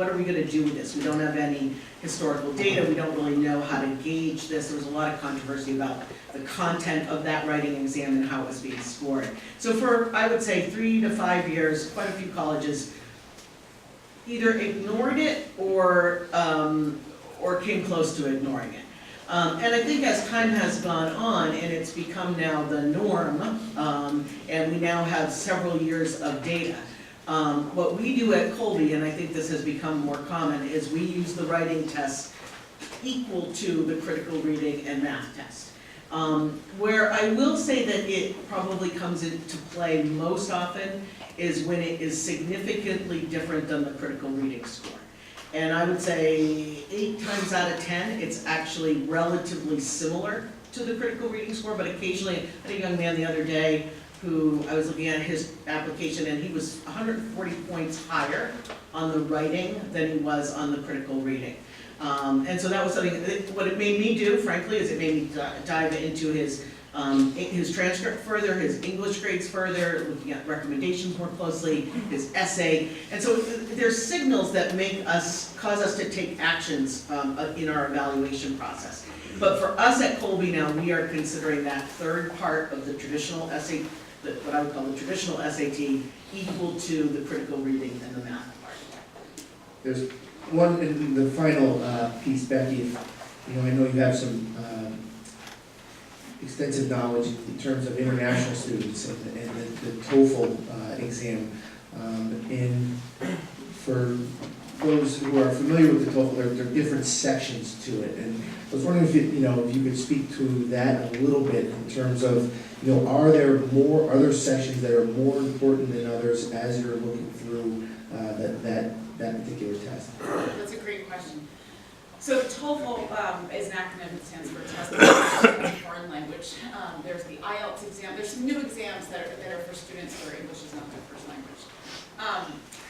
are we going to do with this? We don't have any historical data. We don't really know how to gauge this. There was a lot of controversy about the content of that writing exam and how it was being scored. So for, I would say, 3 to 5 years, quite a few colleges either ignored it or came close to ignoring it. And I think as time has gone on and it's become now the norm, and we now have several years of data, what we do at Colby, and I think this has become more common, is we use the writing test equal to the critical reading and math test. Where I will say that it probably comes into play most often is when it is significantly different than the critical reading score. And I would say 8 times out of 10, it's actually relatively similar to the critical reading score, but occasionally, I had a young man the other day who I was looking at his application, and he was 140 points higher on the writing than he was on the critical reading. And so that was something, what it made me do, frankly, is it made me dive into his his transcript further, his English grades further, looking at recommendations more closely, his essay. And so there's signals that cause us to take actions in our evaluation process. But for us at Colby now, we are considering that third part of the traditional SAT, what I would call the traditional SAT, equal to the critical reading and the math part. There's one, in the final piece, Becky, I know you have some extensive knowledge in terms of international students and the TOEFL exam. And for those who are familiar with the TOEFL, there are different sections to it. And I was wondering if if you could speak to that a little bit in terms of, are there more other sections that are more important than others as you're looking through that particular test? That's a great question. So TOEFL is an acronym that stands for Test of English as a Foreign Language. There's the IELTS exam. There's some new exams that are for students where English is not their first language.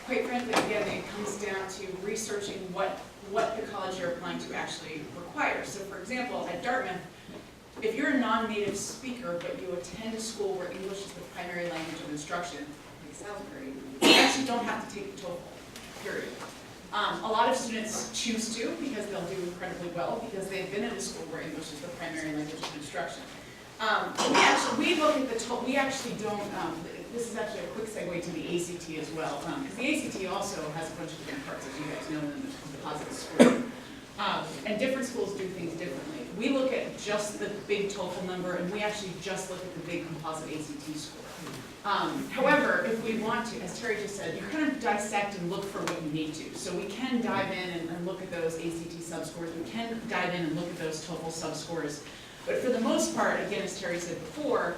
Quite frankly, again, it comes down to researching what the college you're applying to actually requires. So for example, at Dartmouth, if you're a non-native speaker but you attend a school where English is the primary language of instruction, like Salisbury, you actually don't have to take the TOEFL, period. A lot of students choose to because they'll do incredibly well because they've been in a school where English is the primary language of instruction. We look at the TOEFL, we actually don't, this is actually a quick segue to the ACT as well, because the ACT also has a bunch of different parts, as you guys know, in the composite score. And different schools do things differently. We look at just the big TOEFL number, and we actually just look at the big composite ACT score. However, if we want to, as Terry just said, you kind of dissect and look for what you need to. So we can dive in and look at those ACT subscores. We can dive in and look at those TOEFL subscores. But for the most part, again, as Terry said before,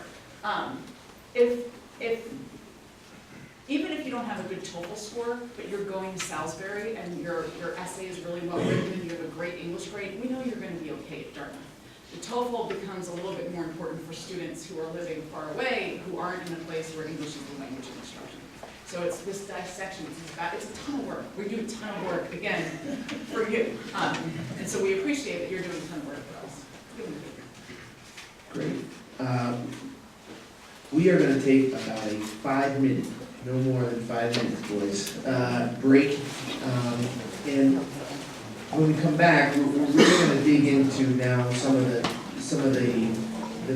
even if you don't have a good TOEFL score, but you're going to Salisbury and your essay is really well written and you have a great English grade, we know you're going to be okay at Dartmouth. The TOEFL becomes a little bit more important for students who are living far away, who aren't in a place where English is the language of instruction. So it's this dissection, it's a ton of work. We do a ton of work, again, for you. And so we appreciate that you're doing a ton of work for us. Great. We are going to take about a 5-minute, no more than 5 minutes, boys, break. And when we come back, we're really going to dig into now some of the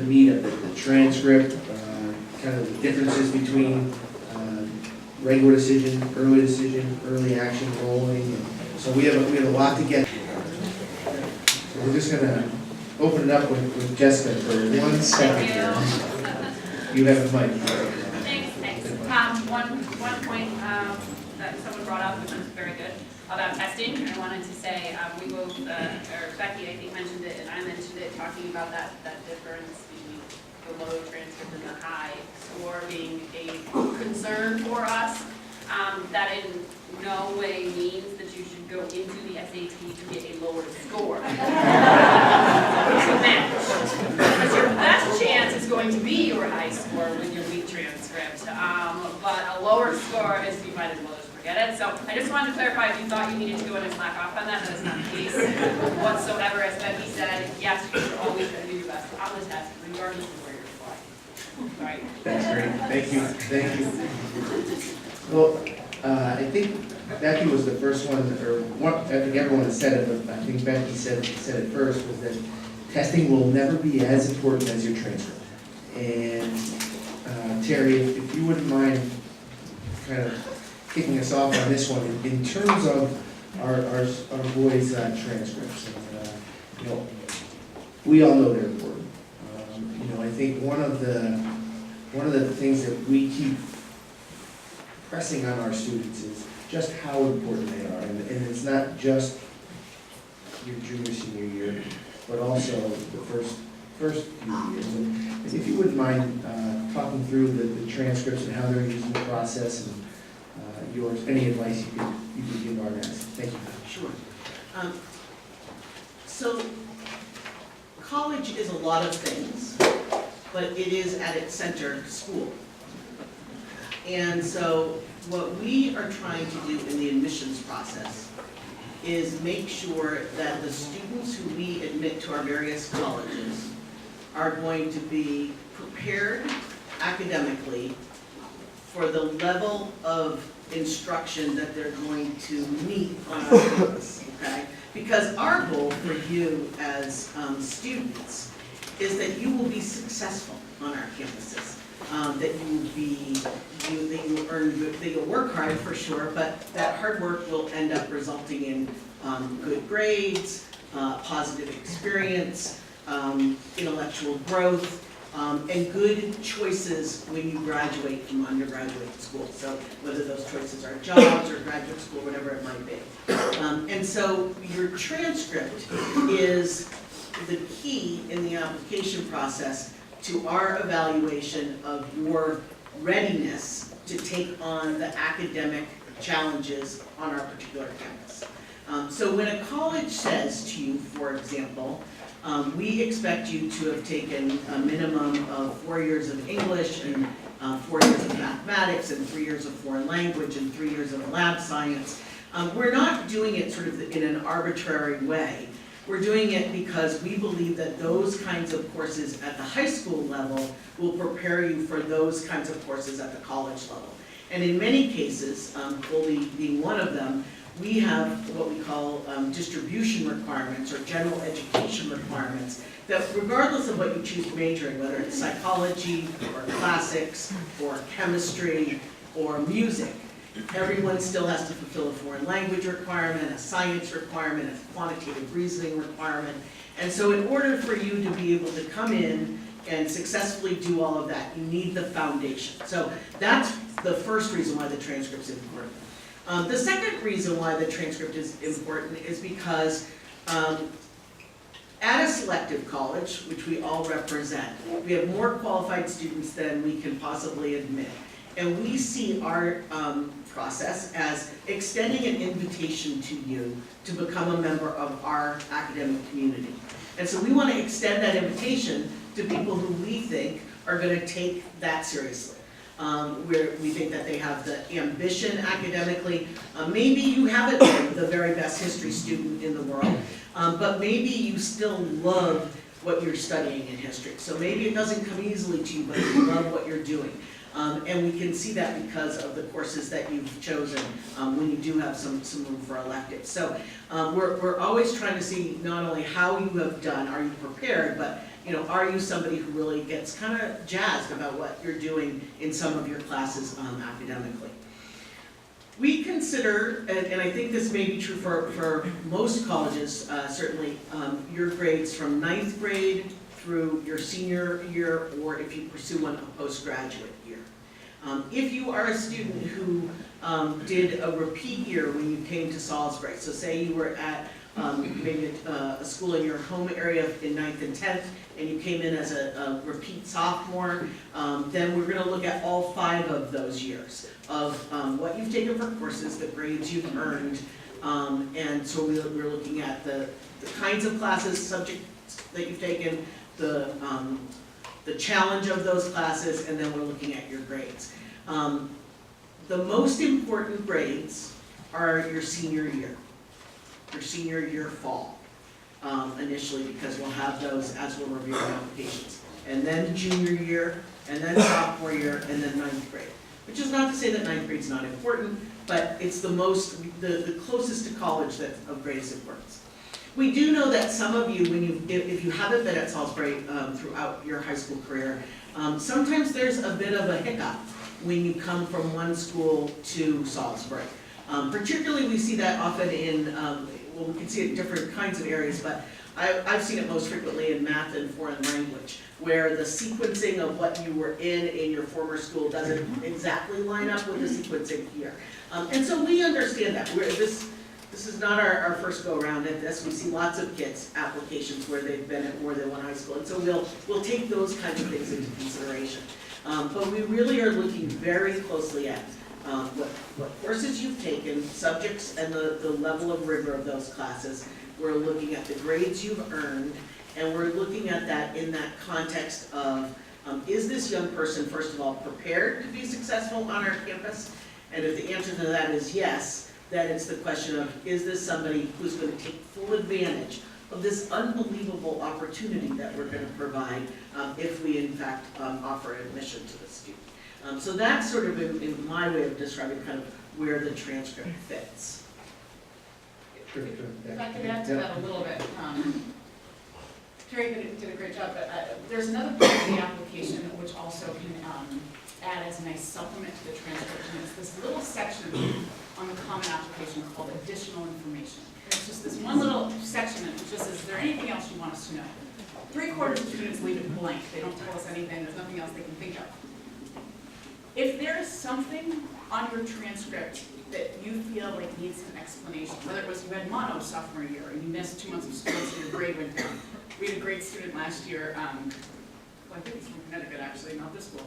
meat of it, the transcript, kind of the differences between regular decision, early action, rolling. And so we have a lot to get. So we're just going to open it up with Jessica for 1 second here. You have the mic. Thanks. One point that someone brought up, which was very good, about testing. I wanted to say, we both, or Becky, I think, mentioned it, and I mentioned it, talking about that difference between the low transcript and the high score being a concern for us. That in no way means that you should go into the SAT to get a lower score. It's a match. Because your best chance is going to be your high score with your weak transcript. But a lower score is, you might as well just forget it. So I just wanted to clarify, if you thought you needed to go in and slack off on that is not the case whatsoever. As Becky said, yes, you're always going to do your best on the test, regardless of where you're applying. All right. That's great. Thank you. Well, I think Becky was the first one, I think everyone said it, but I think Becky said it first, was that testing will never be as important as your transcript. And Terry, if you wouldn't mind kind of kicking us off on this one, in terms of our boys' transcripts, and, we all know they're important. I think one of the things that we keep pressing on our students is just how important they are, and it's not just your junior, senior year, but also the first few years. And if you wouldn't mind talking through the transcripts and how they're using the process, and any advice you could give our guys. Thank you. Sure. So college is a lot of things, but it is at its center school. And so what we are trying to do in the admissions process is make sure that the students who we admit to our various colleges are going to be prepared academically for the level of instruction that they're going to meet on our campus, okay? Because our goal for you as students is that you will be successful on our campuses. That you will earn good, that you'll work hard for sure, but that hard work will end up resulting in good grades, positive experience, intellectual growth, and good choices when you graduate from undergraduate school. So whether those choices are jobs or graduate school, whatever it might be. And so your transcript is the key in the application process to our evaluation of your readiness to take on the academic challenges on our particular campus. So when a college says to you, for example, we expect you to have taken a minimum of 4 years of English and 4 years of mathematics and 3 years of foreign language and 3 years of lab science, we're not doing it sort of in an arbitrary way. We're doing it because we believe that those kinds of courses at the high school level will prepare you for those kinds of courses at the college level. And in many cases, Colby being one of them, we have what we call distribution requirements or general education requirements that regardless of what you choose to major in, whether it's psychology or classics or chemistry or music, everyone still has to fulfill a foreign language requirement, a science requirement, a quantitative reasoning requirement. And so in order for you to be able to come in and successfully do all of that, you need the foundation. So that's the first reason why the transcript's important. The second reason why the transcript is important is because at a selective college, which we all represent, we have more qualified students than we can possibly admit. And we see our process as extending an invitation to you to become a member of our academic community. And so we want to extend that invitation to people who we think are going to take that seriously. Where we think that they have the ambition academically. Maybe you haven't been the very best history student in the world, but maybe you still love what you're studying in history. So maybe it doesn't come easily to you, but you love what you're doing. And we can see that because of the courses that you've chosen when you do have some room for electives. So we're always trying to see not only how you have done, are you prepared, but are you somebody who really gets kind of jazzed about what you're doing in some of your classes academically. We consider, and I think this may be true for most colleges, certainly, your grades from 9th grade through your senior year, or if you pursue one, a postgraduate year. If you are a student who did a repeat year when you came to Salisbury, so say you were at maybe a school in your home area in 9th and 10th, and you came in as a repeat sophomore, then we're going to look at all 5 of those years of what you've taken for courses, the grades you've earned, and so we're looking at the kinds of classes, subjects that you've taken, the challenge of those classes, and then we're looking at your grades. The most important grades are your senior year fall, initially, because we'll have those as we're reviewing applications. And then junior year, and then sophomore year, and then 9th grade. Which is not to say that 9th grade's not important, but it's the closest to college that's of greatest importance. We do know that some of you, if you haven't been at Salisbury throughout your high school career, sometimes there's a bit of a hiccup when you come from one school to Salisbury. Particularly we see that often in, well, we can see it in different kinds of areas, but I've seen it most frequently in math and foreign language, where the sequencing of what you were in your former school doesn't exactly line up with the sequencing here. And so we understand that. This is not our first go around at this. We see lots of kids' applications where they've been at more than one high school, and so we'll take those kinds of things into consideration. But we really are looking very closely at what courses you've taken, subjects, and the level of rigor of those classes. We're looking at the grades you've earned, and we're looking at that in that context of, is this young person, first of all, prepared to be successful on our campus? And if the answer to that is yes, then it's the question of, is this somebody who's going to take full advantage of this unbelievable opportunity that we're going to provide if we in fact offer admission to the student. So that's sort of in my way of describing kind of where the transcript fits. If I could add to that a little bit, Terry did a great job, but there's another part of the application which also can add as a nice supplement to the transcription. It's this little section on the common application called additional information. And it's just this one little section that just says, is there anything else you want us to know? 3/4 of students leave it blank. They don't tell us anything. There's nothing else they can think of. If there's something on your transcript that you feel like needs an explanation, whether it was you had mono sophomore year and you missed 2 months of school so your grade went down. We had a great student last year, well, I think he's from Connecticut actually, not this school,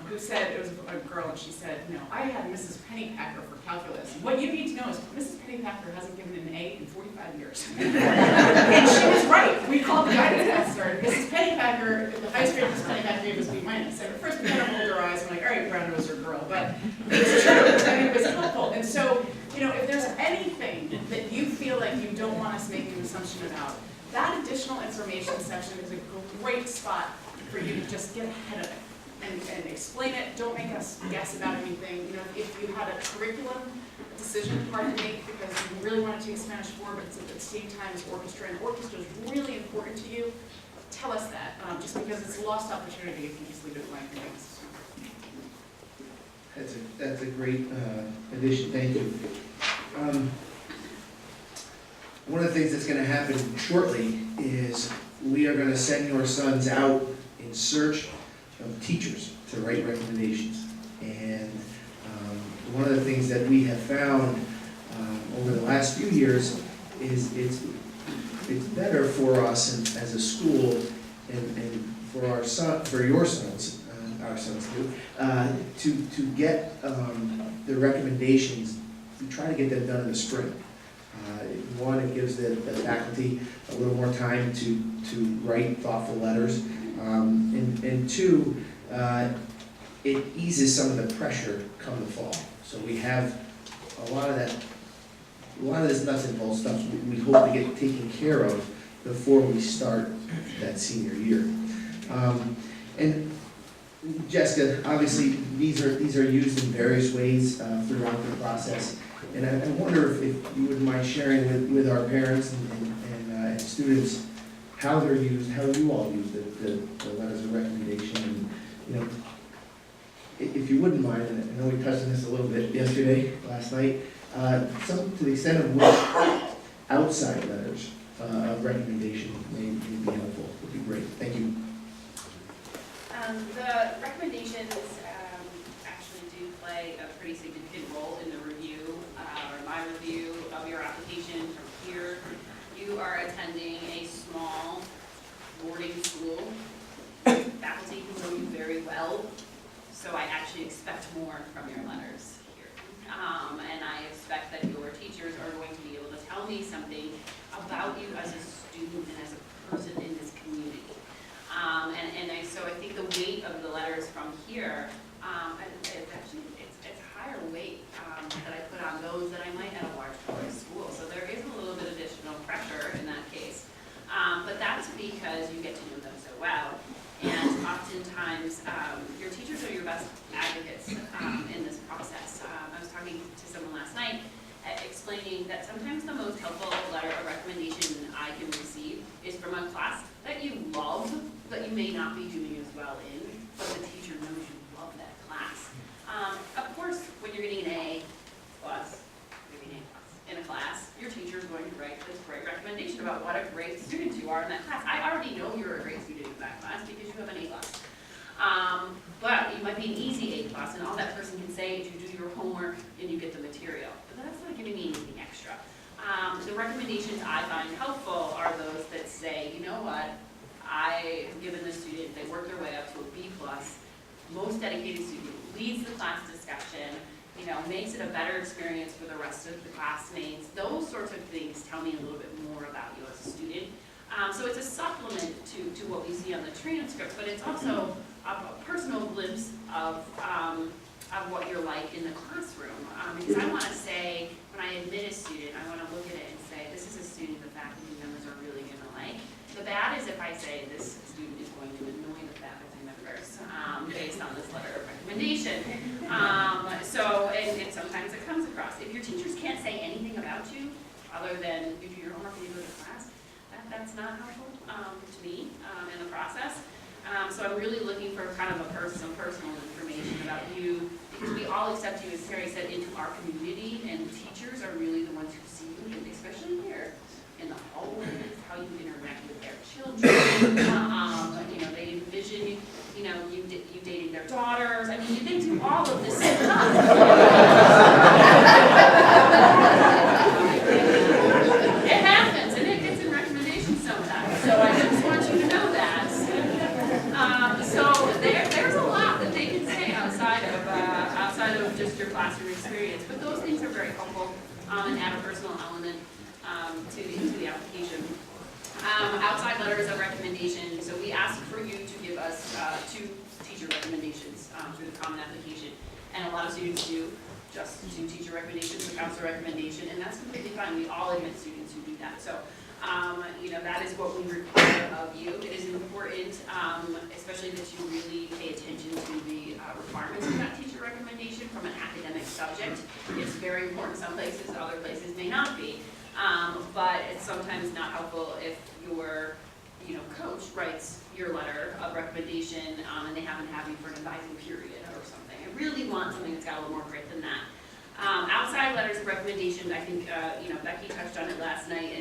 who said, it was a girl, and she said, I had Mrs. Pennypacker for calculus. And what you need to know is Mrs. Pennypacker hasn't given an A in 45 years. And she was right. We called the guidance counselor. Mrs. Pennypacker, the highest grade Mrs. Pennypacker gave us B-. And at first we kind of rolled our eyes and we're like, all right, brown noser girl. But it's true. I mean, it was helpful. And so, if there's anything that you feel like you don't want us making an assumption about, that additional information section is a great spot for you to just get ahead of it. And explain it, don't make us guess about anything. If you had a curriculum decision hard to make because you really want to take Spanish 4, but it's at the same time as orchestra, and orchestra is really important to you, tell us that, just because it's a lost opportunity if you just leave it blank and things. That's a great addition, thank you. One of the things that's going to happen shortly is we are going to send your sons out in search of teachers to write recommendations. And one of the things that we have found over the last few years is it's better for us as a school and for our your sons, our sons too, to get the recommendations. We try to get them done in the spring. One, it gives the faculty a little more time to write thoughtful letters. And two, it eases some of the pressure come the fall. So we have a lot of this nuts and bolts stuff we hope to get taken care of before we start that senior year. And Jessica, obviously these are used in various ways throughout the process. And I wonder if you wouldn't mind sharing with our parents and students how they're used, how you all use the letters of recommendation. And, if you wouldn't mind, and I know we touched on this a little bit last night, some to the extent of which outside letters of recommendation may be helpful, would be great. Thank you. The recommendations actually do play a pretty significant role in the review, or my review of your application from here. You are attending a small boarding school. Faculty who know you very well, so I actually expect more from your letters here. And I expect that your teachers are going to be able to tell me something about you as a student and as a person in this community. So I think the weight of the letters from here, it's higher weight that I put on those that I might at a large public school. So there is a little bit additional pressure in that case. But that's because you get to know them so well. And oftentimes, your teachers are your best advocates in this process. I was talking to someone last night explaining that sometimes the most helpful letter of recommendation I can receive is from a class that you love, but you may not be doing as well in, but the teacher knows you love that class. Of course, when you're getting an A+, maybe an A+ in a class, your teacher is going to write this great recommendation about what a great student you are in that class. I already know you're a great student in that class because you have an A+. But you might be an easy A+, and all that person can say is you do your homework and you get the material. But that's not giving me anything extra. The recommendations I find helpful are those that say, you know what, I have given the student, they work their way up to a B+, most dedicated student, leads the class discussion, makes it a better experience for the rest of the classmates. Those sorts of things tell me a little bit more about you as a student. So it's a supplement to what we see on the transcript, but it's also a personal glimpse of what you're like in the classroom. Because I want to say, when I admit a student, I want to look at it and say, this is a student the faculty members are really like. The bad is if I say this student is going to annoy the faculty members, based on this letter of recommendation. And sometimes it comes across, if your teachers can't say anything about you, other than you do your homework and you go to class, that's not helpful, to me, in the process. So I'm really looking for kind of some personal information about you, because we all accept you, as Terry said, into our community, and teachers are really the ones who see you, especially here in the hallways, how you interact with their children. They envision you dating their daughters. I mean, they do all of this stuff. It happens, and it gets in recommendations sometimes. So I just want you to know that. So there's a lot that they can say outside of just your classroom experience. But those things are very helpful and add a personal element to the application. Outside letters of recommendation. So we asked for you to give us 2 teacher recommendations through the common application, and a lot of students do just 2 teacher recommendations, a counselor recommendation, and that's completely fine. We all admit students who do that. So that is what we require of you. It is important, especially that you really pay attention to the requirements of that teacher recommendation from an academic subject. It's very important some places, other places may not be. But it's sometimes not helpful if your coach writes your letter of recommendation and they haven't had you for an advising period or something. I really want something that's got a little more grit than that. Outside letters of recommendation, I think Becky touched on it last night,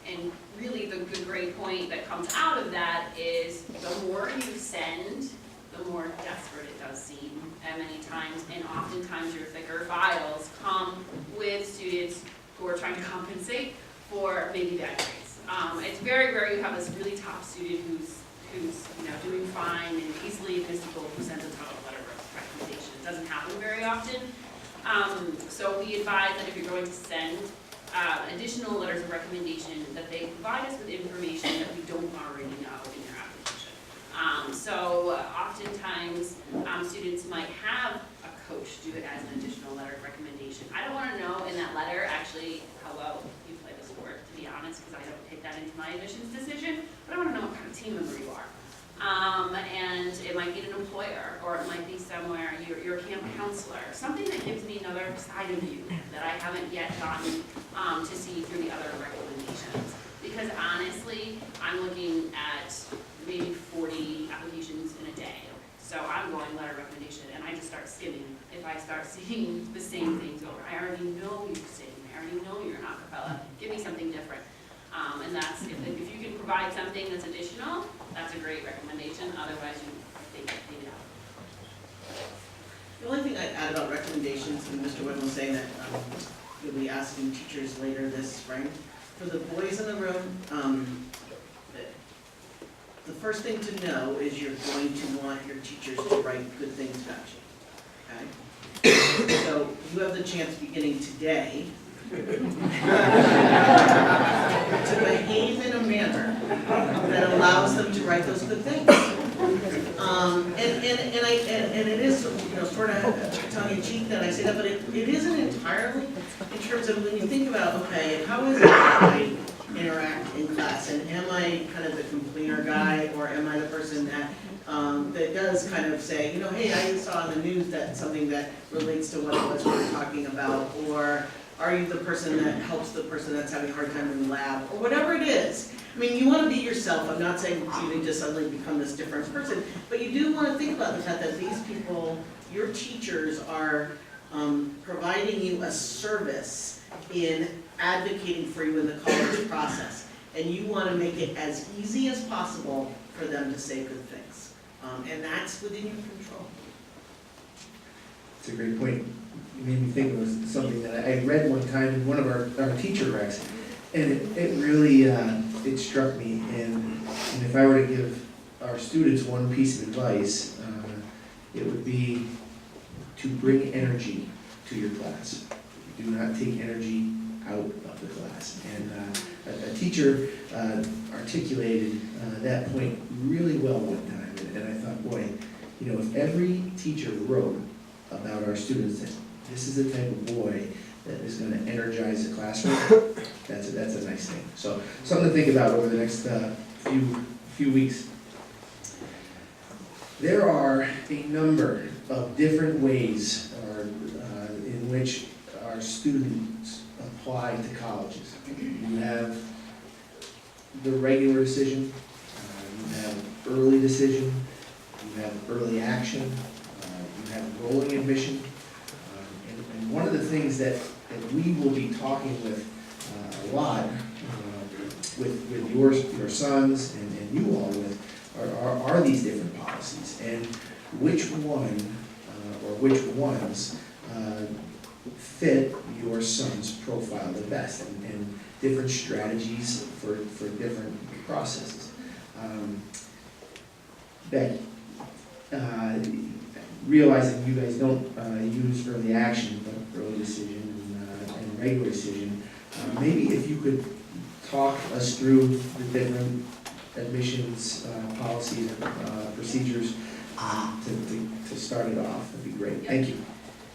and really the great point that comes out of that is the more you send, the more desperate it does seem at many times, and oftentimes your thicker files come with students who are trying to compensate for maybe bad grades. It's very rare you have this really top student who's doing fine and easily admissible who sends a ton of letter of recommendation. It doesn't happen very often. So we advise that if you're going to send additional letters of recommendation, that they provide us with information that we don't already know in your application. So oftentimes students might have a coach do it as an additional letter of recommendation. I don't want to know in that letter actually how well you play the sport, to be honest, because I don't take that into my admissions decision, but I want to know what kind of team member you are. And it might be an employer, or it might be somewhere you're a camp counselor, something that gives me another side of you that I haven't yet gotten to see through the other recommendations. Because honestly, I'm looking at maybe 40 applications in a day. So I'm going letter recommendation, and I just start skimming if I start seeing the same things over. I already know you're singing, I already know you're an acapella. Give me something different. And that's, if you can provide something that's additional, that's a great recommendation. Otherwise, you take it out. The only thing I'd add about recommendations, and Mr. Whitman was saying that you'll be asking teachers later this spring. For the boys in the room, the first thing to know is you're going to want your teachers to write good things about you, okay? So you have the chance beginning today to behave in a manner that allows them to write those good things. And it is, sort of tongue-in-cheek that I say that, but it isn't entirely in terms of when you think about, okay, how is it that I interact in class, and am I kind of the complainer guy, or am I the person that that does kind of say, hey, I saw on the news that something that relates to what it was we were talking about, or are you the person that helps the person that's having a hard time in the lab, or whatever it is. I mean, you want to be yourself. I'm not saying you just suddenly become this different person, but you do want to think about the fact that these people, your teachers, are providing you a service in advocating for you in the college process. And you want to make it as easy as possible for them to say good things. And that's within your control. It's a great point. You made me think of something that I read one time in one of our teacher recs, and it really it struck me. And if I were to give our students one piece of advice, it would be to bring energy to your class. Do not take energy out of the class. And a teacher articulated that point really well one time, and I thought, boy, if every teacher wrote about our students that this is the type of boy that is going to energize the classroom, That's a nice thing. So something to think about over the next few weeks. There are a number of different ways in which our students apply to colleges. You have the regular decision, you have early decision, you have early action, you have rolling admission. And one of the things that we will be talking with a lot, with your sons and you all with, are these different policies, and which one, or which ones fit your son's profile the best, and different strategies for different processes. Becky, realizing you guys don't use early action, but early decision and regular decision, maybe if you could talk us through the different admissions policies and procedures to start it off, that'd be great. Thank you.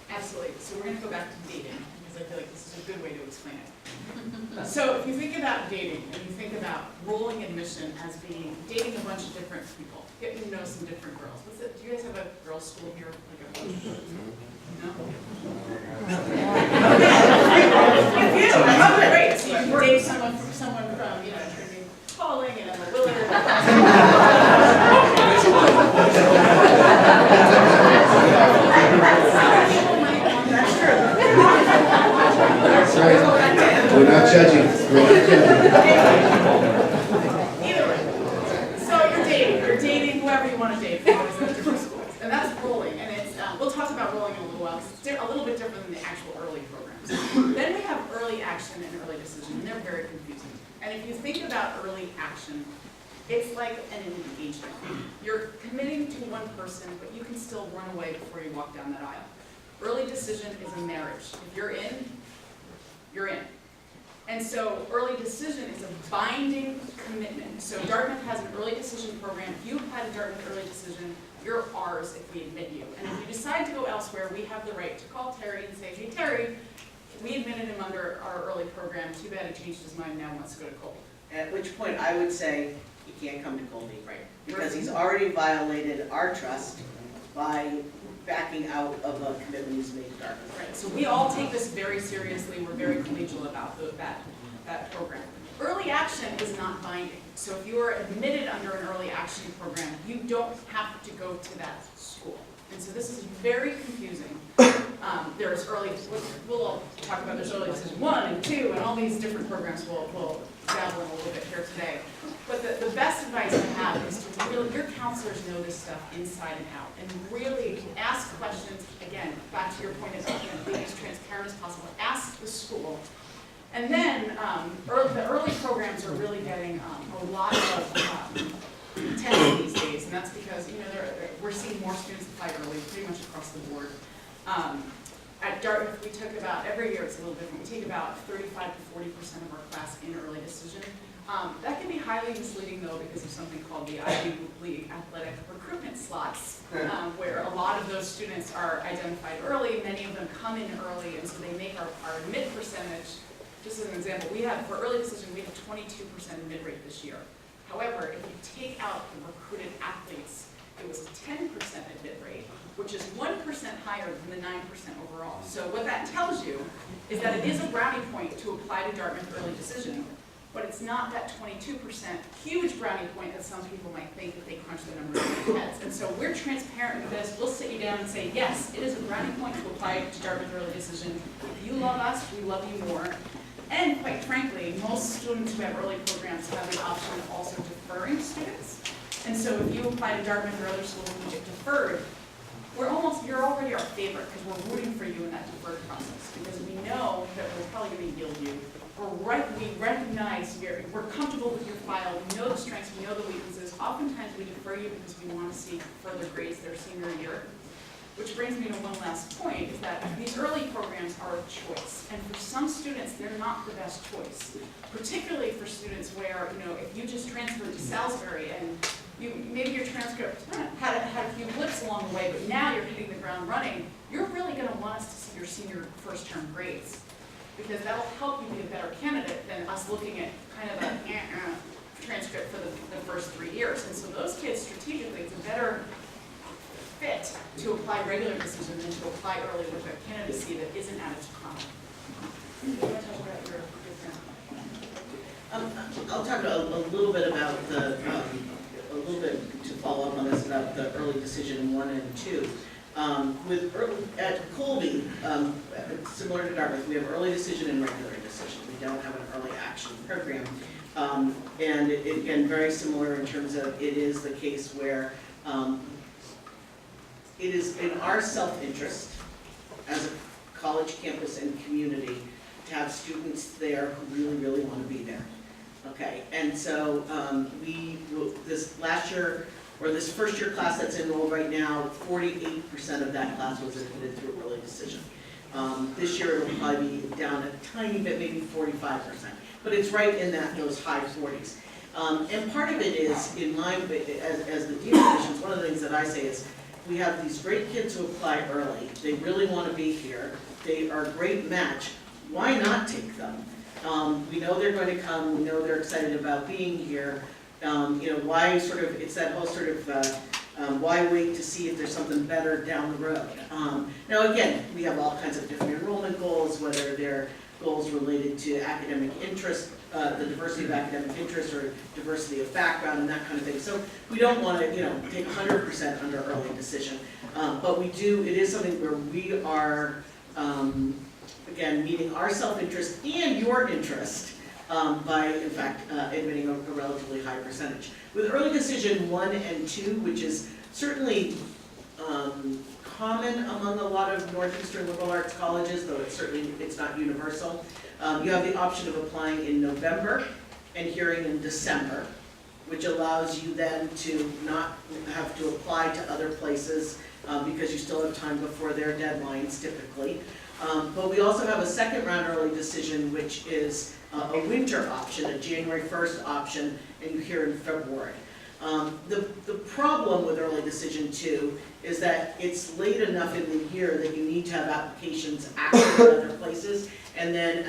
Absolutely. So we're going to go back to dating, because I feel like this is a good way to explain it. So if you think about dating, and you think about rolling admission as being dating a bunch of different people, getting to know some different girls. Do you guys have a girls' school here? Like a no? You do? Oh, great. So you can date someone from Trinity Calling and Emma Willard. That's right. We're not judging. Either way. So you're dating whoever you want to date from those different schools. And that's rolling. And it's, we'll talk about rolling in a little while. It's a little bit different than the actual early programs. Then we have early action and early decision, and they're very confusing. And if you think about early action, it's like an engagement. You're committing to one person, but you can still run away before you walk down that aisle. Early decision is a marriage. If you're in, you're in. And so early decision is a binding commitment. So Dartmouth has an early decision program. If you've had a Dartmouth early decision, you're ours if we admit you. And if you decide to go elsewhere, we have the right to call Terry and say, hey, Terry, we admitted him under our early program. Too bad he changed his mind, now wants to go to Colby. At which point I would say he can't come to Colby. Right. Because he's already violated our trust by backing out of a commitment he's made to Dartmouth. Right, so we all take this very seriously. We're very collegial about that program. Early action is not binding. So if you are admitted under an early action program, you don't have to go to that school. And so this is very confusing. There's early, we'll all talk about there's early decision 1 and 2 and all these different programs we'll dabble in a little bit here today. But the best advice I have is to really, your counselors know this stuff inside and out, and really ask questions, again, back to your point about being as transparent as possible, ask the school. And then the early programs are really getting a lot of attention these days, and that's because we're seeing more students apply early, pretty much across the board. At Dartmouth, we took about, every year it's a little different, we take about 35 to 40% of our class in early decision. That can be highly misleading though because of something called the Ivy League athletic recruitment slots, where a lot of those students are identified early, many of them come in early, and so they make our admit percentage. Just as an example, for early decision, we have a 22% admit rate this year. However, if you take out the recruited athletes, it was a 10% admit rate, which is 1% higher than the 9% overall. So what that tells you is that it is a brownie point to apply to Dartmouth early decision, but it's not that 22% huge brownie point that some people might think if they crunch the numbers in their heads. And so we're transparent with this. We'll sit you down and say, yes, it is a brownie point to apply to Dartmouth early decision. If you love us, we love you more. And quite frankly, most students who have early programs have the option of also deferring students. And so if you apply to Dartmouth or other schools and you get deferred, you're already our favorite because we're rooting for you in that deferred process because we know that we're probably going to yield you. We recognize we're comfortable with your file, we know the strengths, we know the weaknesses. Oftentimes we defer you because we want to see further grades their senior year. Which brings me to one last point, is that these early programs are a choice. And for some students, they're not the best choice. Particularly for students where, if you just transferred to Salisbury and maybe your transcript had a few blips along the way, but now you're hitting the ground running, you're really going to want us to see your senior first term grades. because that'll help you be a better candidate than us looking at kind of a transcript for the first 3 years. And so those kids, strategically, it's a better fit to apply regular decision than to apply early with a candidacy that isn't at its prime. You want to talk about your I'll talk a little bit about a little bit to follow up on this about the early decision 1 and 2. At Colby, similar to Dartmouth, we have early decision and regular decision. We don't have an early action program. And again, very similar in terms of it is the case where it is in our self-interest as a college campus and community to have students there who really, really want to be there. Okay, and so this last year, or this first year class that's enrolled right now, 48% of that class was admitted through early decision. This year it'll probably be down a tiny bit, maybe 45%, but it's right in those high 40s. And part of it is, in my, as the dean of admissions, one of the things that I say is, we have these great kids who apply early, they really want to be here, they are a great match, why not take them? We know they're going to come, we know they're excited about being here, why sort of, it's that whole sort of, why wait to see if there's something better down the road? Now again, we have all kinds of different enrollment goals, whether they're goals related to academic interest, the diversity of academic interest or diversity of background and that kind of thing. So we don't want to, take 100% under early decision. But we do, it is something where we are, again, meeting our self-interest and your interest by, in fact, admitting a relatively high percentage. With early decision 1 and 2, which is certainly common among a lot of Northeastern liberal arts colleges, though it's not universal. You have the option of applying in November and hearing in December, which allows you then to not have to apply to other places because you still have time before their deadlines typically. But we also have a second round early decision, which is a winter option, a January 1st option, and you hear in February. The problem with early decision 2 is that it's late enough in the year that you need to have applications active in other places, and then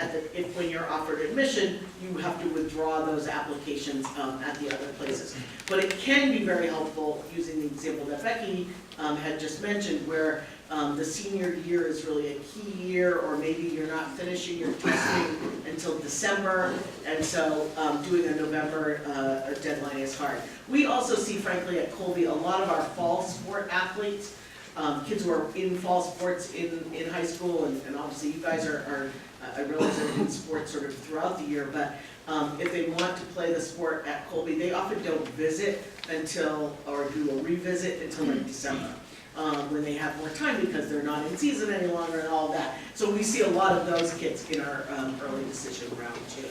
when you're offered admission, you have to withdraw those applications at the other places. But it can be very helpful using the example that Becky had just mentioned, where the senior year is really a key year, or maybe you're not finishing your testing until December, and so doing a November deadline is hard. We also see, frankly, at Colby, a lot of our fall sport athletes, kids who are in fall sports in high school, and obviously you guys are I realize they're in sports sort of throughout the year, but if they want to play the sport at Colby, they often don't visit or do a revisit until like December. When they have more time because they're not in season any longer and all that. So we see a lot of those kids in our early decision round 2.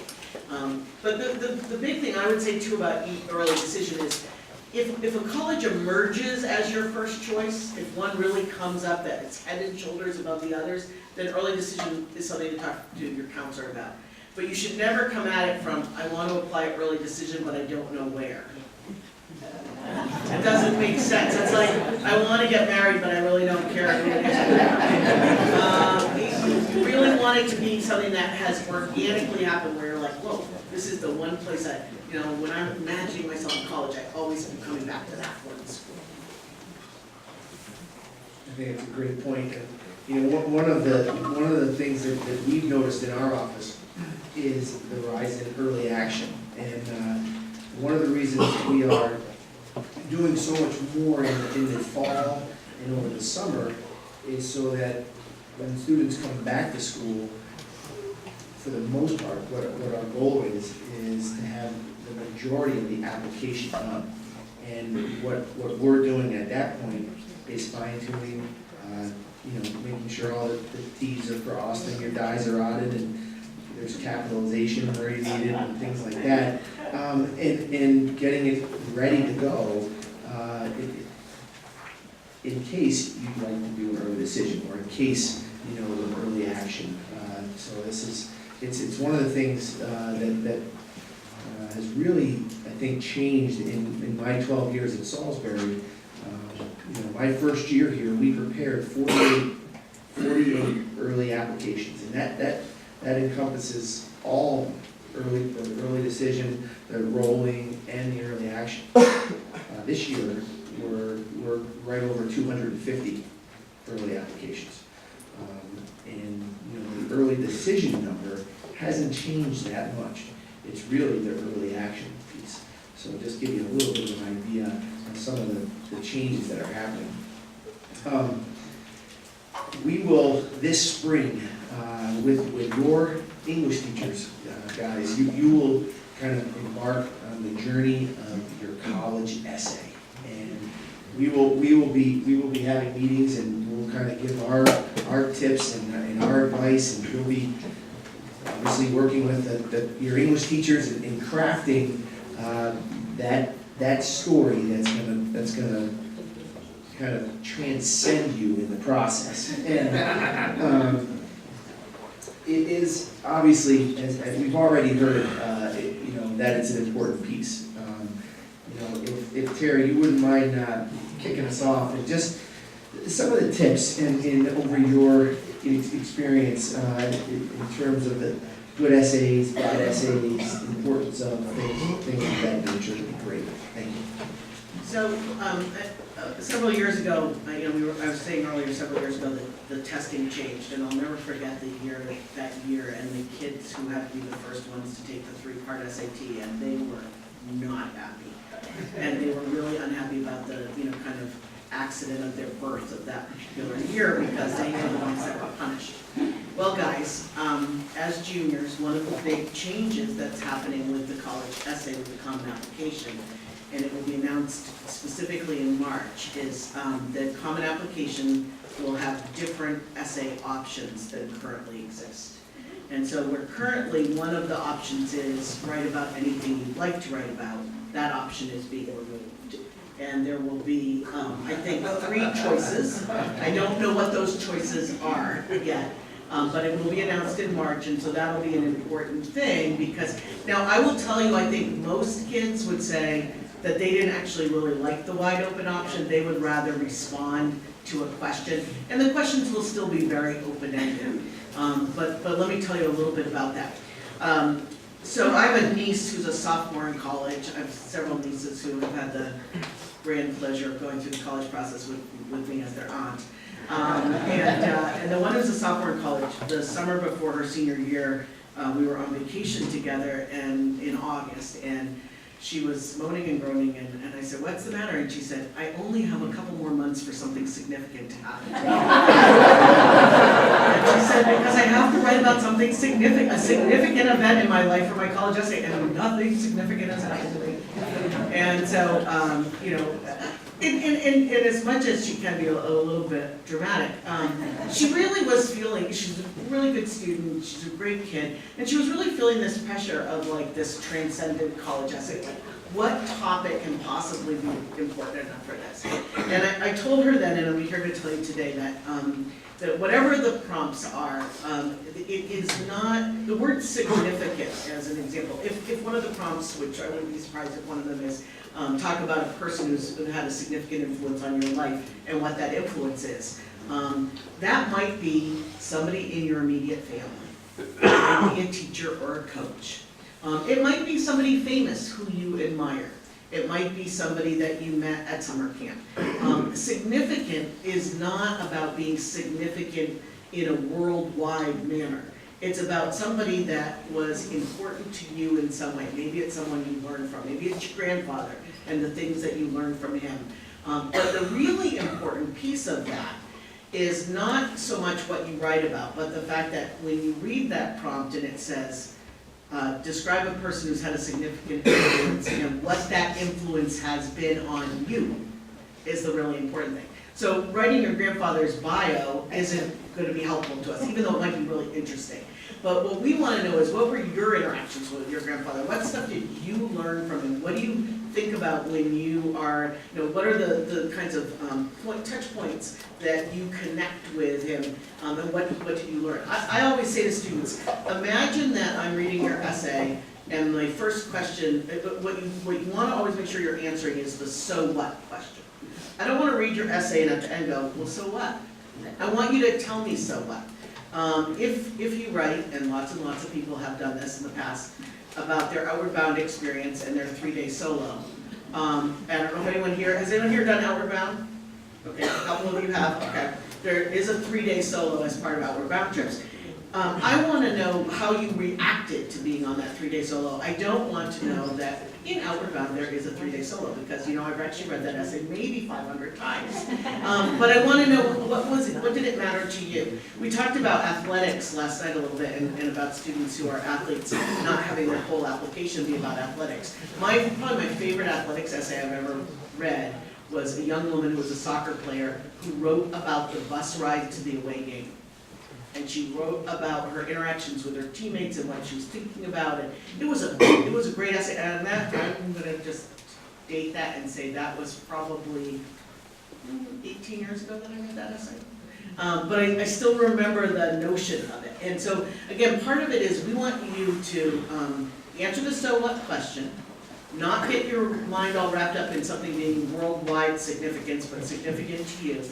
But the big thing I would say too about early decision is if a college emerges as your first choice, if one really comes up that it's head and shoulders above the others, then early decision is something to talk to your counselor about. But you should never come at it from, I want to apply early decision, but I don't know where. It doesn't make sense. It's like, I want to get married, but I really don't care. You really want it to be something that has organically happened, where you're like, whoa, this is the one place when I'm imagining myself in college, I always am coming back to that one school. I think it's a great point. One of the things that we've noticed in our office is the rise in early action. And one of the reasons we are doing so much more in the fall and over the summer is so that when students come back to school, for the most part, what our goal is to have the majority of the application done. And what we're doing at that point is fine-tuning, making sure all the T's are crossed and your I's are dotted and there's capitalization where you need it and things like that. And getting it ready to go in case you'd like to do an early decision, or in case an early action. So it's one of the things that has really, I think, changed in my 12 years at Salisbury. My first year here, we prepared 48 early applications, and That encompasses all the early decision, the rolling, and the early action. This year, we're right over 250 early applications. And the early decision number hasn't changed that much. It's really the early action piece. So just give you a little bit of an idea of some of the changes that are happening. We will, this spring, with your English teachers, guys, you will kind of embark on the journey of your college essay. And we will be having meetings, and we'll kind of give our tips and our advice, and we'll be obviously working with your English teachers in crafting that story that's gonna kind of transcend you in the process. And it is obviously, as we've already heard, that it's an important piece. If Terry, you wouldn't mind kicking us off, and just some of the tips in over your experience in terms of the good essays, bad essays, importance of things of that nature would be great. Thank you. So, several years ago, I was saying earlier, several years ago, that the testing changed, and I'll never forget that year, and the kids who had to be the first ones to take the 3-part SAT, and they were not happy. And they were really unhappy about the, kind of accident of their birth of that particular year, because they were the ones that were punished. Well, guys, as juniors, one of the big changes that's happening with the college essay, with the common application, and it will be announced specifically in March, is that common application will have different essay options than currently exist. And so we're currently, one of the options is write about anything you'd like to write about. That option is being removed. And there will be, I think, 3 choices. I don't know what those choices are yet, but it will be announced in March, and so that'll be an important thing, because, now I will tell you, I think most kids would say that they didn't actually really like the wide open option. They would rather respond to a question, and the questions will still be very open-ended. But let me tell you a little bit about that. So I have a niece who's a sophomore in college. I have several nieces who have had the grand pleasure of going through the college process with me as their aunt. And the one who's a sophomore in college, the summer before her senior year, we were on vacation together and in August, and she was moaning and groaning, and I said, "What's the matter?" And she said, "I only have a couple more months for something significant to happen." And she said, "Because I have to write about something significant, a significant event in my life for my college essay, and nothing significant has happened to me." And so, in as much as she can be a little bit dramatic, she really was feeling, she's a really good student, she's a great kid, and she was really feeling this pressure of like this transcendent college essay. Like, what topic can possibly be important enough for this? And I told her then, and I'm here to tell you today, that whatever the prompts are, it is not, the word significant, as an example, if one of the prompts, which I wouldn't be surprised if one of them is, talk about a person who had a significant influence on your life and what that influence is. That might be somebody in your immediate family. It might be a teacher or a coach. It might be somebody famous who you admire. It might be somebody that you met at summer camp. Significant is not about being significant in a worldwide manner. It's about somebody that was important to you in some way. Maybe it's someone you learned from. Maybe it's your grandfather and the things that you learned from him. But the really important piece of that is not so much what you write about, but the fact that when you read that prompt and it says, describe a person who's had a significant influence and what that influence has been on you is the really important thing. So writing your grandfather's bio isn't going to be helpful to us, even though it might be really interesting. But what we want to know is, what were your interactions with your grandfather? What stuff did you learn from him? What do you think about when you are, what are the kinds of touch points that you connect with him, and what did you learn? I always say to students, imagine that I'm reading your essay, and my first question, what you want to always make sure you're answering is the so what question. I don't want to read your essay and at the end go, well, so what? I want you to tell me so what. If you write, and lots of people have done this in the past, about their Outward Bound experience and their 3-day solo. I don't know if anyone here, has anyone here done Outward Bound? Okay, a couple of you have, okay. There is a 3-day solo as part of Outward Bound trips. I want to know how you reacted to being on that 3-day solo. I don't want to know that in Outward Bound there is a 3-day solo, because I've actually read that essay maybe 500 times. But I want to know, what did it matter to you? We talked about athletics last night a little bit, and about students who are athletes not having their whole application be about athletics. Probably my favorite athletics essay I've ever read was a young woman who was a soccer player who wrote about the bus ride to the away game. And she wrote about her interactions with her teammates and what she was thinking about it. It was a great essay, and that, I'm gonna just date that and say that was probably 18 years ago that I read that essay. But I still remember the notion of it. And so, again, part of it is we want you to answer the so what question, not get your mind all wrapped up in something being worldwide significance, but significant to you.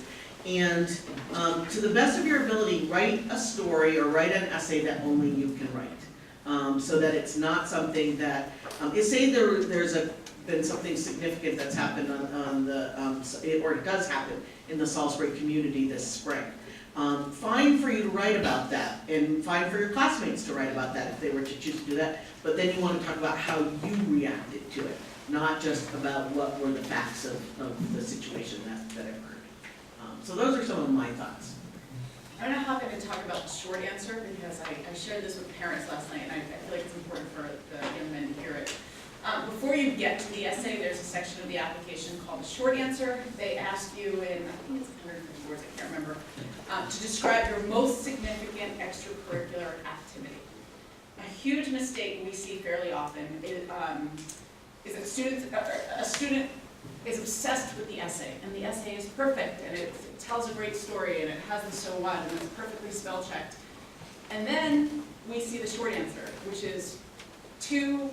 And to the best of your ability, write a story or write an essay that only you can write. So that it's not something that, say there's been something significant that's happened on the, or it does happen in the Salisbury community this spring. Fine for you to write about that, and fine for your classmates to write about that if they were to choose to do that, but then you want to talk about how you reacted to it, not just about what were the facts of the situation that occurred. So those are some of my thoughts. I'm going to hop in and talk about the short answer, because I shared this with parents last night, and I feel like it's important for the young men to hear it. Before you get to the essay, there's a section of the application called the short answer. They ask you in, I think it's 150 words, I can't remember, to describe your most significant extracurricular activity. A huge mistake we see fairly often is that a student is obsessed with the essay, and the essay is perfect, and it tells a great story, and it has the so what, and it's perfectly spell checked. And then we see the short answer, which is two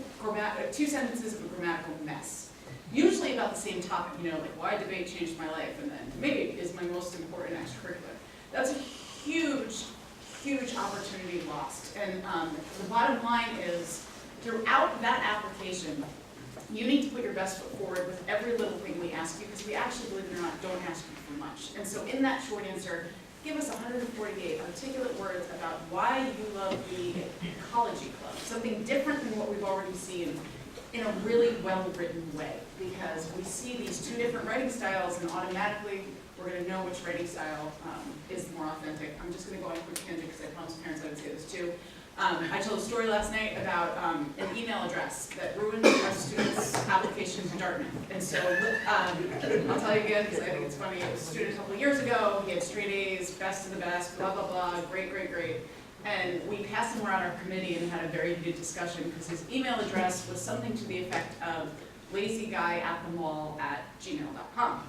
sentences of a grammatical mess. Usually about the same topic, like why debate changed my life, and then debate is my most important extracurricular. That's a huge, huge opportunity lost. And the bottom line is, throughout that application, you need to put your best foot forward with every little thing we ask you, because we actually, believe it or not, don't ask you for much. And so in that short answer, give us 148 articulate words about why you love the ecology club, something different than what we've already seen, in a really well-written way, because we see these two different writing styles, and automatically we're going to know which writing style is more authentic. I'm just going to go on a quick tangent because I promised parents I would say this too. I told a story last night about an email address that ruined a student's application to Dartmouth. And so I'll tell you again, because I think it's funny. It was a student a couple of years ago. He had straight A's, best of the best, blah, blah, blah, great, great, great. And we passed him around our committee and had a very heated discussion, because his email address was something to the effect of lazyguy@themall@gmail.com.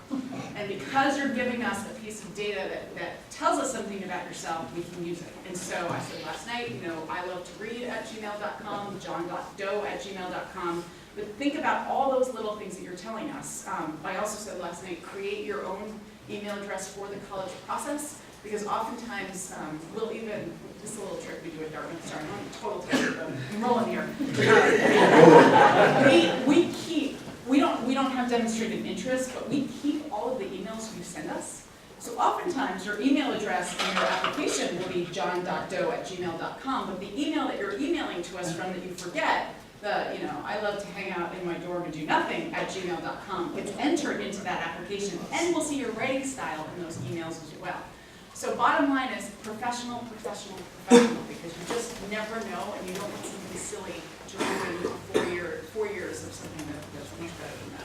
And because you're giving us a piece of data that tells us something about yourself, we can use it. And so I said last night, I love to read @gmail.com, john.doe@gmail.com. But think about all those little things that you're telling us. I also said last night, create your own email address for the college process, because oftentimes we'll even, this is a little trick we do at Dartmouth, sorry, I'm on a total tangent, but I'm rolling here. We don't have demonstrated interest, but we keep all of the emails you send us. So oftentimes your email address in your application will be john.doe@gmail.com, but the email that you're emailing to us from that you forget, I love to hang out in my dorm and do nothing @gmail.com, it's entered into that application, and we'll see your writing style in those emails as well. So bottom line is professional, professional, professional, because you just never know, and you don't want something silly to ruin 4 years of something that's much better than that.